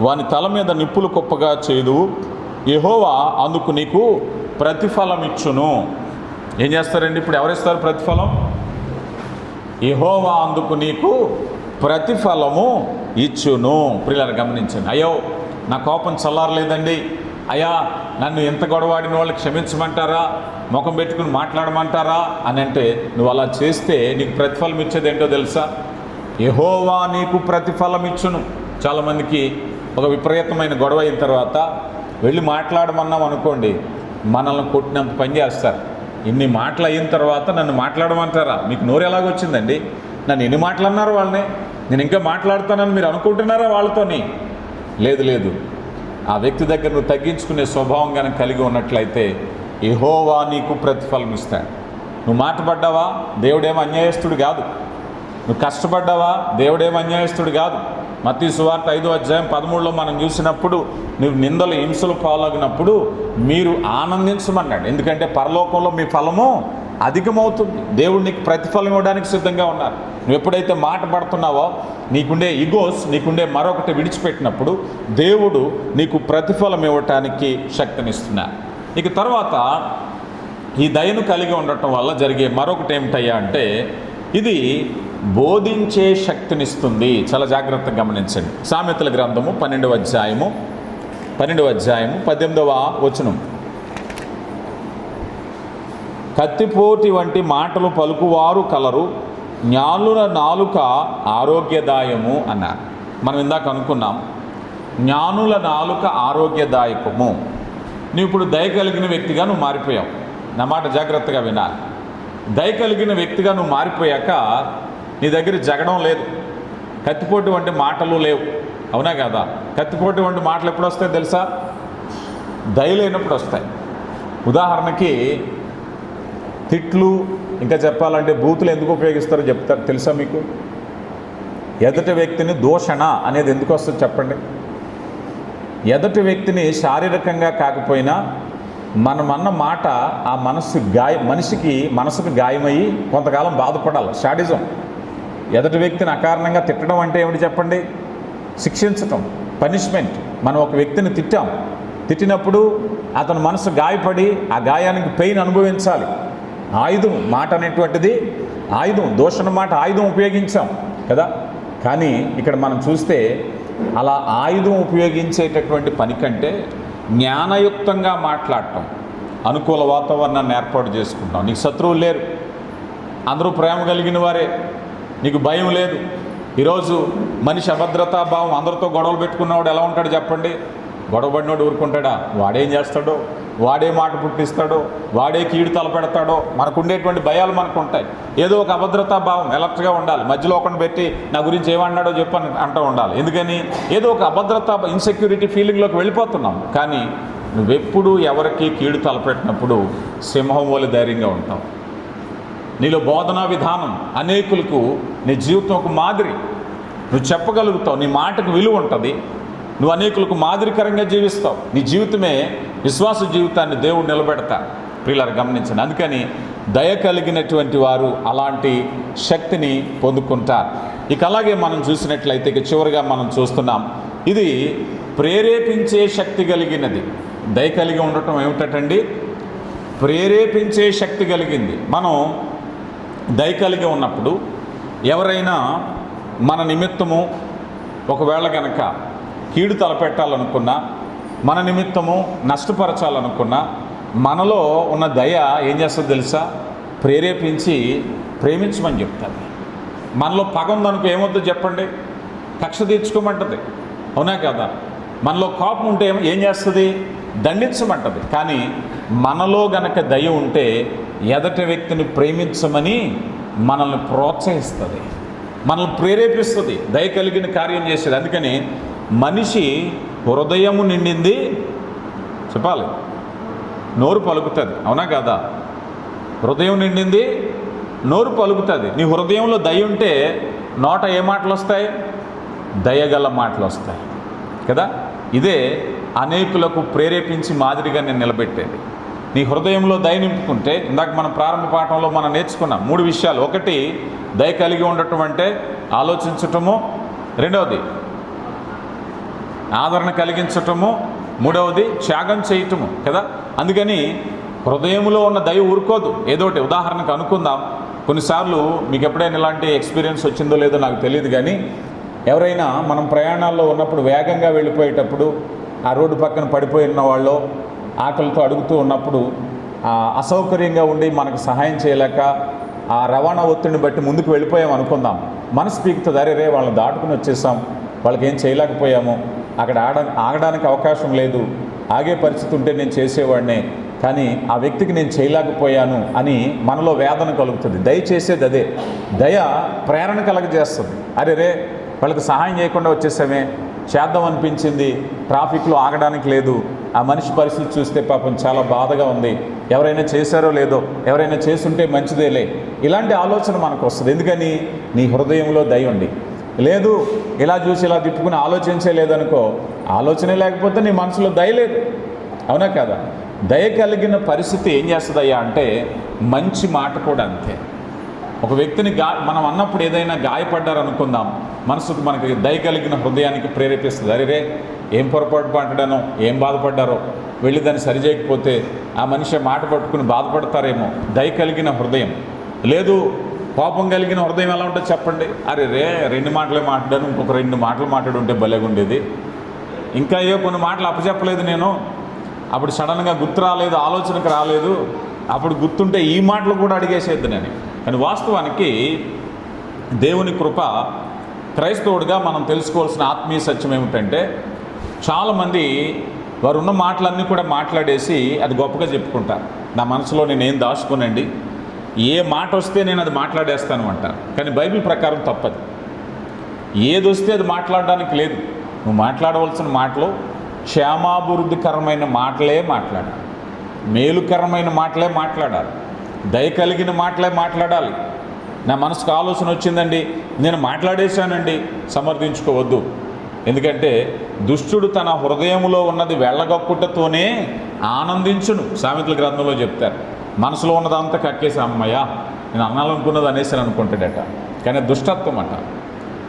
వాని తల మీద నిప్పులు కుప్పగా చేదువు, యెహోవా అందుకు నీకు ప్రతిఫలం ఇచ్చును. ఏం చేస్తారండి ఇప్పుడు? ఎవరిస్తారు ప్రతిఫలం? యెహోవా అందుకు నీకు ప్రతిఫలము ఇచ్చును. ప్రియులారా, గమనించండి. అయ్యో నా కోపం చల్లారలేదండి, అయ్యా నన్ను ఎంత గొడవాడిన వాళ్ళు క్షమించమంటారా, ముఖం పెట్టుకుని మాట్లాడమంటారా అని అంటే, నువ్వు అలా చేస్తే నీకు ప్రతిఫలం ఇచ్చేది ఏంటో తెలుసా? యెహోవా నీకు ప్రతిఫలం ఇచ్చును. చాలామందికి ఒక విపరీతమైన గొడవ అయిన తర్వాత వెళ్ళి మాట్లాడమన్నాం అనుకోండి, మనల్ని కొట్టినంత పని చేస్తారు. ఇన్ని మాటలు అయిన తర్వాత నన్ను మాట్లాడమంటారా? మీకు నోరు ఎలాగొచ్చిందండి? నన్ను ఎన్ని మాటలు అన్నారు వాళ్ళని, నేను ఇంకా మాట్లాడుతానని మీరు అనుకుంటున్నారా వాళ్ళతోని? లేదు. ఆ వ్యక్తి దగ్గర నువ్వు తగ్గించుకునే స్వభావం కనుక కలిగి ఉన్నట్లయితే యెహోవా నీకు ప్రతిఫలం ఇస్తాడు. నువ్వు మాటపడ్డావా, దేవుడేమో అన్యాయస్తుడు కాదు. నువ్వు కష్టపడ్డావా, దేవుడేమో అన్యాయస్తుడు కాదు. మత్తయి సువార్త 5వ అధ్యాయం 13లో మనం చూసినప్పుడు, నువ్వు నిందలు హింసలు పాల్గొన్నప్పుడు మీరు ఆనందించమన్నాడు. ఎందుకంటే పరలోకంలో మీ ఫలము అధికమవుతుంది. దేవుడు నీకు ప్రతిఫలం ఇవ్వడానికి సిద్ధంగా ఉన్నారు. నువ్వు ఎప్పుడైతే మాట పడుతున్నావో, నీకుండే ఈగోస్, నీకుండే మరొకటి విడిచిపెట్టినప్పుడు దేవుడు నీకు ప్రతిఫలం ఇవ్వటానికి శక్తినిస్తున్నారు. ఇక తర్వాత ఈ దయను కలిగి ఉండటం వల్ల జరిగే మరొకటి ఏమిటయ్యా అంటే, ఇది బోధించే శక్తినిస్తుంది. చాలా జాగ్రత్తగా గమనించండి. సామెతల గ్రంథము 12వ అధ్యాయము 18వ వచనం. కత్తిపోటి వంటి మాటలు పలుకువారు కలరు, జ్ఞానుల నాలుక ఆరోగ్యదాయము అన్నారు. మనం ఇందాక అనుకున్నాం, జ్ఞానుల నాలుక ఆరోగ్యదాయకము. నువ్వు ఇప్పుడు దయ కలిగిన వ్యక్తిగా నువ్వు మారిపోయావు. నా మాట జాగ్రత్తగా వినాలి. దయ కలిగిన వ్యక్తిగా నువ్వు మారిపోయాక నీ దగ్గర జగడం లేదు, కత్తిపోటు వంటి మాటలు లేవు. అవునా కదా? కత్తిపోటు వంటి మాటలు ఎప్పుడు వస్తాయి తెలుసా? దయ లేనప్పుడు వస్తాయి. ఉదాహరణకి తిట్లు, ఇంకా చెప్పాలంటే బూతులు ఎందుకు ఉపయోగిస్తారో చెప్తారు తెలుసా మీకు? ఎదుటి వ్యక్తిని దూషణ అనేది ఎందుకు వస్తుంది చెప్పండి? ఎదుటి వ్యక్తిని శారీరకంగా కాకపోయినా మనమన్న మాట ఆ మనిషికి మనసుకు గాయమయ్యి కొంతకాలం బాధపడాలి. శాడిజం. ఎదుటి వ్యక్తిని అకారణంగా తిట్టడం అంటే ఏమిటి చెప్పండి? శిక్షించటం, పనిష్మెంట్. మనం ఒక వ్యక్తిని తిట్టినప్పుడు అతని మనసు గాయపడి ఆ గాయానికి పెయిన్ అనుభవించాలి. ఆయుధం మాట అనేటువంటిది ఆయుధం. దూషణ మాట ఆయుధం ఉపయోగించాం కదా. కానీ ఇక్కడ మనం చూస్తే అలా ఆయుధం ఉపయోగించేటటువంటి పని కంటే జ్ఞానయుక్తంగా మాట్లాడటం, అనుకూల వాతావరణాన్ని ఏర్పాటు చేసుకుంటాం. నీకు శత్రువులు లేరు, అందరూ ప్రేమ కలిగిన వారే, నీకు భయం లేదు. ఈరోజు మనిషి అభద్రతా భావం, అందరితో గొడవలు పెట్టుకున్నవాడు ఎలా ఉంటాడు చెప్పండి? గొడవపడినోడు ఊరుకుంటాడా? వాడేం చేస్తాడో, వాడే మాట పుట్టిస్తాడో, వాడే కీడు తలపెడతాడో, మనకు ఉండేటువంటి భయాలు మనకు ఉంటాయి. ఏదో ఒక అభద్రతా భావం, ఎలర్ట్గా ఉండాలి. మధ్యలో ఒకరిని పెట్టి నా గురించి ఏమన్నాడో చెప్పని అంటూ ఉండాలి. ఎందుకని? ఏదో ఒక అభద్రతా ఇన్సెక్యూరిటీ ఫీలింగ్లోకి వెళ్ళిపోతున్నాం. కానీ నువ్వెప్పుడు ఎవరికి కీడు తలపెట్టినప్పుడు సింహం వలె ధైర్యంగా ఉంటావు. నీలో బోధనా విధానం అనేకులకు నీ జీవితం ఒక మాదిరి. నువ్వు చెప్పగలుగుతావు, నీ మాటకు విలువ ఉంటుంది, నువ్వు అనేకులకు మాదిరికరంగా జీవిస్తావు. నీ జీవితమే విశ్వాస జీవితాన్ని దేవుడు నిలబెడతా. ప్రియులారా గమనించండి. అందుకని దయ కలిగినటువంటి వారు అలాంటి శక్తిని పొందుకుంటారు. ఇక అలాగే మనం చూసినట్లయితే ఇక చివరిగా మనం చూస్తున్నాం, ఇది ప్రేరేపించే శక్తి కలిగినది. దయ కలిగి ఉండటం ఏమిటండి? ప్రేరేపించే శక్తి కలిగింది. మనం దయ కలిగి ఉన్నప్పుడు ఎవరైనా మన నిమిత్తము ఒకవేళ కనుక కీడు తలపెట్టాలనుకున్నా, మన నిమిత్తము నష్టపరచాలనుకున్నా, మనలో ఉన్న దయ ఏం చేస్తుందో తెలుసా? ప్రేరేపించి ప్రేమించమని చెప్తారు. మనలో పగ ఉందనుకో ఏమొద్దు చెప్పండి? కక్ష తీర్చుకోమంటుంది. అవునా కదా? మనలో కోపం ఉంటే ఏం చేస్తుంది? దండించమంటుంది. కానీ మనలో గనక దయ ఉంటే ఎదటి వ్యక్తిని ప్రేమించమని మనల్ని ప్రోత్సహిస్తుంది, మనల్ని ప్రేరేపిస్తుంది, దయ కలిగిన కార్యం చేసేది. అందుకని మనిషి హృదయము నిండింది చెప్పాలి, నోరు పలుకుతుంది. అవునా కదా? హృదయం నిండింది నోరు పలుకుతుంది. నీ హృదయంలో దయ ఉంటే నోట ఏ మాటలు వస్తాయి? దయగల మాటలు వస్తాయి కదా. ఇదే అనేకులకు ప్రేరేపించి మాదిరిగా నేను నిలబెట్టేది. నీ హృదయంలో దయ నింపుకుంటే, ఇందాక మనం ప్రారంభ పాఠంలో మనం నేర్చుకున్నాం 3 విషయాలు. ఒకటి, దయ కలిగి ఉండటం అంటే ఆలోచించటము, రెండవది ఆదరణ కలిగించటము, మూడవది త్యాగం చేయటము కదా. అందుకని హృదయంలో ఉన్న దయ ఊరుకోదు. ఏదోటి ఉదాహరణకు అనుకుందాం. కొన్నిసార్లు మీకు ఎప్పుడైనా ఇలాంటి ఎక్స్పీరియన్స్ వచ్చిందో లేదో నాకు తెలియదు, కానీ ఎవరైనా మనం ప్రయాణాల్లో ఉన్నప్పుడు వేగంగా వెళ్ళిపోయేటప్పుడు ఆ రోడ్డు పక్కన పడిపోయిన వాళ్ళు ఆకలితో అడుగుతూ ఉన్నప్పుడు అసౌకర్యంగా ఉండి మనకు సహాయం చేయలేక ఆ రవాణా ఒత్తిడిని బట్టి ముందుకు వెళ్ళిపోయాం అనుకుందాం. మనసు పీకుతుంది, అరే వాళ్ళని దాటుకుని వచ్చేసాం, వాళ్ళకి ఏం చేయలేకపోయాము, అక్కడ ఆగడానికి అవకాశం లేదు, ఆగే పరిస్థితి ఉంటే నేను చేసేవాడినే, కానీ ఆ వ్యక్తికి నేను చేయలేకపోయాను అని మనలో వేదన కలుగుతుంది. దయ చేసేది అదే. దయ ప్రేరణ కలగజేస్తుంది. అరే వాళ్ళకి సహాయం చేయకుండా వచ్చేసామే, చేద్దాం అనిపించింది, ట్రాఫిక్లో ఆగడానికి లేదు, ఆ మనిషి పరిస్థితి చూస్తే పాపం చాలా బాధగా ఉంది, ఎవరైనా చేశారో లేదో, ఎవరైనా చేసుంటే మంచిదేలే, ఇలాంటి ఆలోచన మనకు వస్తుంది. ఎందుకని? నీ హృదయంలో దయ ఉంది. లేదు, ఇలా చూసి ఇలా తిప్పుకుని ఆలోచించే లేదనుకో, ఆలోచనే లేకపోతే నీ మనసులో దయ లేదు. అవునా కదా? దయ కలిగిన పరిస్థితి ఏం చేస్తుందయ్యా అంటే, మంచి మాట కూడా అంతే. ఒక వ్యక్తిని మనం అన్నప్పుడు ఏదైనా గాయపడ్డారనుకుందాం, మనసుకు మనకి దయ కలిగిన హృదయానికి ప్రేరేపిస్తుంది. అరే ఏం పొరపాటు పడ్డానో, ఏం బాధపడ్డారో, వెళ్ళి దాన్ని సరిచేయకపోతే ఆ మనిషి మాట పట్టుకుని బాధపడతారేమో. దయ కలిగిన హృదయం. లేదు, కోపం కలిగిన హృదయం ఎలా ఉంటుందో చెప్పండి? అరే 2 మాటలే మాట్లాడాను, ఇంకొక 2 మాటలు మాట్లాడుంటే భలేగుండేది, ఇంకా కొన్ని మాటలు అప్పచెప్పలేదు నేను, అప్పుడు సడన్గా గుర్తు రాలేదు, ఆలోచనకు రాలేదు, అప్పుడు గుర్తుంటే ఈ మాటలు కూడా అడిగేసేద్దు నేను. కానీ వాస్తవానికి దేవుని కృప, క్రైస్తవుడిగా మనం తెలుసుకోవాల్సిన ఆత్మీయ సత్యం ఏమిటంటే, చాలామంది వారు ఉన్న మాటలన్నీ కూడా మాట్లాడేసి అది గొప్పగా చెప్పుకుంటారు. నా మనసులో నేనేం దాచుకోనండి, ఏ మాట వస్తే నేను అది మాట్లాడేస్తాను అంటారు. కానీ బైబిల్ ప్రకారం తప్పది. ఏది వస్తే అది మాట్లాడడానికి లేదు. నువ్వు మాట్లాడవలసిన మాటలు క్షేమాభివృద్ధికరమైన మాటలే మాట్లాడాలి, మేలుకరమైన మాటలే మాట్లాడాలి, దయ కలిగిన మాటలే మాట్లాడాలి. నా మనసుకు ఆలోచన వచ్చిందండి, నేను మాట్లాడేశానండి, సమర్థించుకోవద్దు. ఎందుకంటే దుష్టుడు తన హృదయంలో ఉన్నది వెళ్ళగొక్కుటతోనే ఆనందించును, సామెతల గ్రంథంలో చెప్తారు. మనసులో ఉన్నదంతా కక్కేసి అమ్మయ్య నేను అనాలనుకున్నది అనేసాను అనుకుంటాడట. కానీ దుష్టత్వం అట.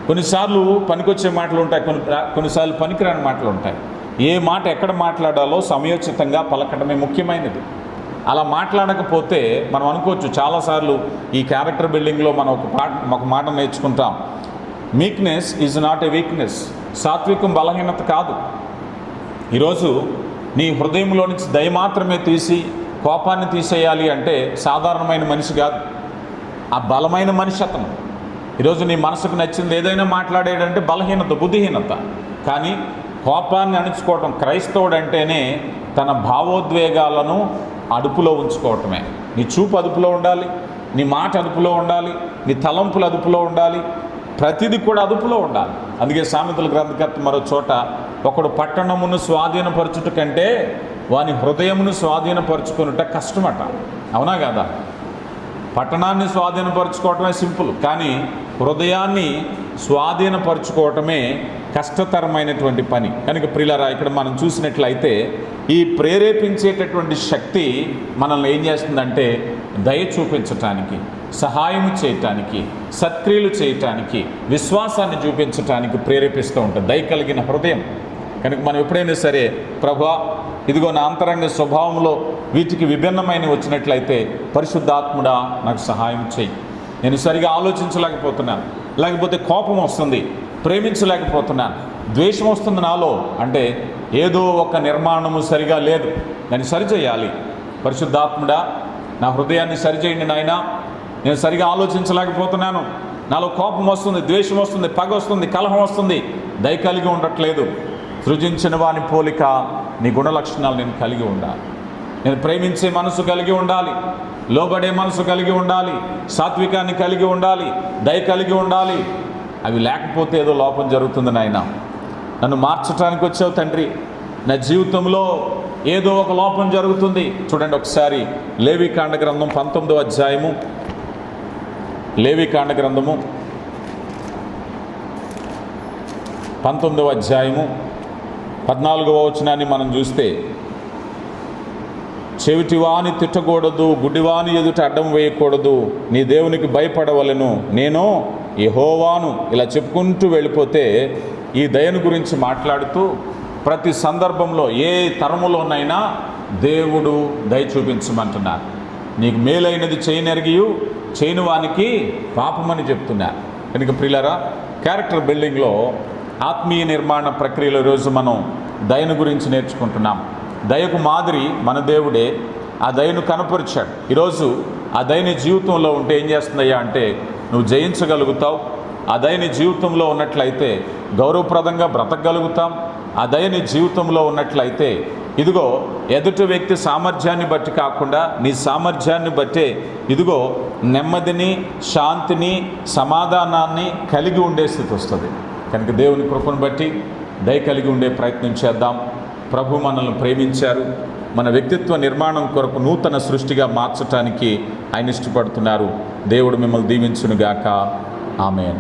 కొన్నిసార్లు పనికొచ్చే మాటలు ఉంటాయి, కొన్నిసార్లు పనికిరాని మాటలు ఉంటాయి. ఏ మాట ఎక్కడ మాట్లాడాలో సమయోచితంగా పలకడమే ముఖ్యమైనది. అలా మాట్లాడకపోతే మనం అనుకోవచ్చు, చాలాసార్లు ఈ క్యారెక్టర్ బిల్డింగ్లో మనం ఒక మాట నేర్చుకుంటాం, meekness is not a weakness. సాత్వికం బలహీనత కాదు. ఈరోజు నీ హృదయంలో నుంచి దయ మాత్రమే తీసి కోపాన్ని తీసేయాలి అంటే సాధారణమైన మనిషి కాదు, ఆ బలమైన మనిషి అతను. ఈరోజు నీ మనసుకు నచ్చింది ఏదైనా మాట్లాడేటంటే బలహీనత, బుద్ధిహీనత. కానీ కోపాన్ని అణుచుకోవటం, క్రైస్తవుడు అంటేనే తన భావోద్వేగాలను అదుపులో ఉంచుకోవటమే. నీ చూపు అదుపులో ఉండాలి, నీ మాట అదుపులో ఉండాలి, నీ తలంపులు అదుపులో ఉండాలి, ప్రతిదీ కూడా అదుపులో ఉండాలి. అందుకే సామెతల గ్రంథకర్త మరో చోట, ఒకడు పట్టణమును స్వాధీనపరచుట కంటే వాని హృదయమును స్వాధీనపరచుకునుట కష్టమట. అవునా కదా? పట్టణాన్ని స్వాధీనపరచుకోవటమే సింపుల్, కానీ హృదయాన్ని స్వాధీనపరచుకోవటమే కష్టతరమైనటువంటి పని. కనుక ప్రియులారా, ఇక్కడ మనం చూసినట్లయితే ఈ ప్రేరేపించేటటువంటి శక్తి మనల్ని ఏం చేస్తుందంటే దయ చూపించటానికి, సహాయం చేయటానికి, సత్క్రియలు చేయటానికి, విశ్వాసాన్ని చూపించటానికి ప్రేరేపిస్తూ ఉంటుంది దయ కలిగిన హృదయం. కనుక మనం ఎప్పుడైనా సరే, ప్రభువా ఇదిగో నా అంతరంగ స్వభావంలో వీటికి విభిన్నమైన వచ్చినట్లయితే పరిశుద్ధాత్ముడా నాకు సహాయం చేయి. నేను సరిగా ఆలోచించలేకపోతున్నాను, లేకపోతే కోపం వస్తుంది, ప్రేమించలేకపోతున్నాను, ద్వేషం వస్తుంది నాలో అంటే ఏదో ఒక నిర్మాణము సరిగా లేదు, దాన్ని సరిచేయాలి. పరిశుద్ధాత్ముడా నా హృదయాన్ని సరిచేయండి నాయనా, నేను సరిగా ఆలోచించలేకపోతున్నాను, నాలో కోపం వస్తుంది, ద్వేషం వస్తుంది, పగ వస్తుంది, కలహం వస్తుంది, దయ కలిగి ఉండట్లేదు. సృజించిన వాని పోలిక నీ గుణ లక్షణాలు నేను కలిగి ఉండాలి. నేను ప్రేమించే మనసు కలిగి ఉండాలి, లోబడే మనసు కలిగి ఉండాలి, సాత్వికాన్ని కలిగి ఉండాలి, దయ కలిగి ఉండాలి. అవి లేకపోతే ఏదో లోపం జరుగుతుంది నాయనా. నన్ను మార్చడానికి వచ్చావు తండ్రి, నా జీవితంలో ఏదో ఒక లోపం జరుగుతుంది. చూడండి ఒకసారి లేవికాండ గ్రంథం 19వ అధ్యాయము, లేవికాండ గ్రంథము 19వ అధ్యాయము 14వ వచనాన్ని మనం చూస్తే, చెవిటివాని తిట్టకూడదు, గుడ్డివాని ఎదుట అడ్డం వేయకూడదు, నీ దేవునికి భయపడవలెను, నేను యెహోవాను. ఇలా చెప్పుకుంటూ వెళ్ళిపోతే ఈ దయను గురించి మాట్లాడుతూ ప్రతి సందర్భంలో ఏ తరములోనైనా దేవుడు దయ చూపించమంటున్నారు. నీకు మేలైనది చేయనెరిగియు చేయని వానికి పాపమని చెప్తున్నారు. కనుక ప్రియులారా, క్యారెక్టర్ బిల్డింగ్లో ఆత్మీయ నిర్మాణ ప్రక్రియలో ఈరోజు మనం దయను గురించి నేర్చుకుంటున్నాం. దయకు మాదిరి మన దేవుడే, ఆ దయను కనపరిచాడు. ఈరోజు ఆ దయని జీవితంలో ఉంటే ఏం చేస్తుందయ్యా అంటే నువ్వు జయించగలుగుతావు. ఆ దయని జీవితంలో ఉన్నట్లయితే గౌరవప్రదంగా బ్రతకగలుగుతాం. ఆ దయని జీవితంలో ఉన్నట్లయితే ఇదిగో ఎదుటి వ్యక్తి సామర్థ్యాన్ని బట్టి కాకుండా నీ సామర్థ్యాన్ని బట్టే ఇదిగో నెమ్మదిని, శాంతిని, సమాధానాన్ని కలిగి ఉండే స్థితి వస్తుంది. కనుక దేవుని కృపను బట్టి దయ కలిగి ఉండే ప్రయత్నం చేద్దాం. ప్రభు మనల్ని ప్రేమించారు, మన వ్యక్తిత్వ నిర్మాణం కొరకు నూతన సృష్టిగా మార్చటానికి ఆయన ఇష్టపడుతున్నారు. దేవుడు మిమ్మల్ని దీవించునుగాక. ఆమేన్.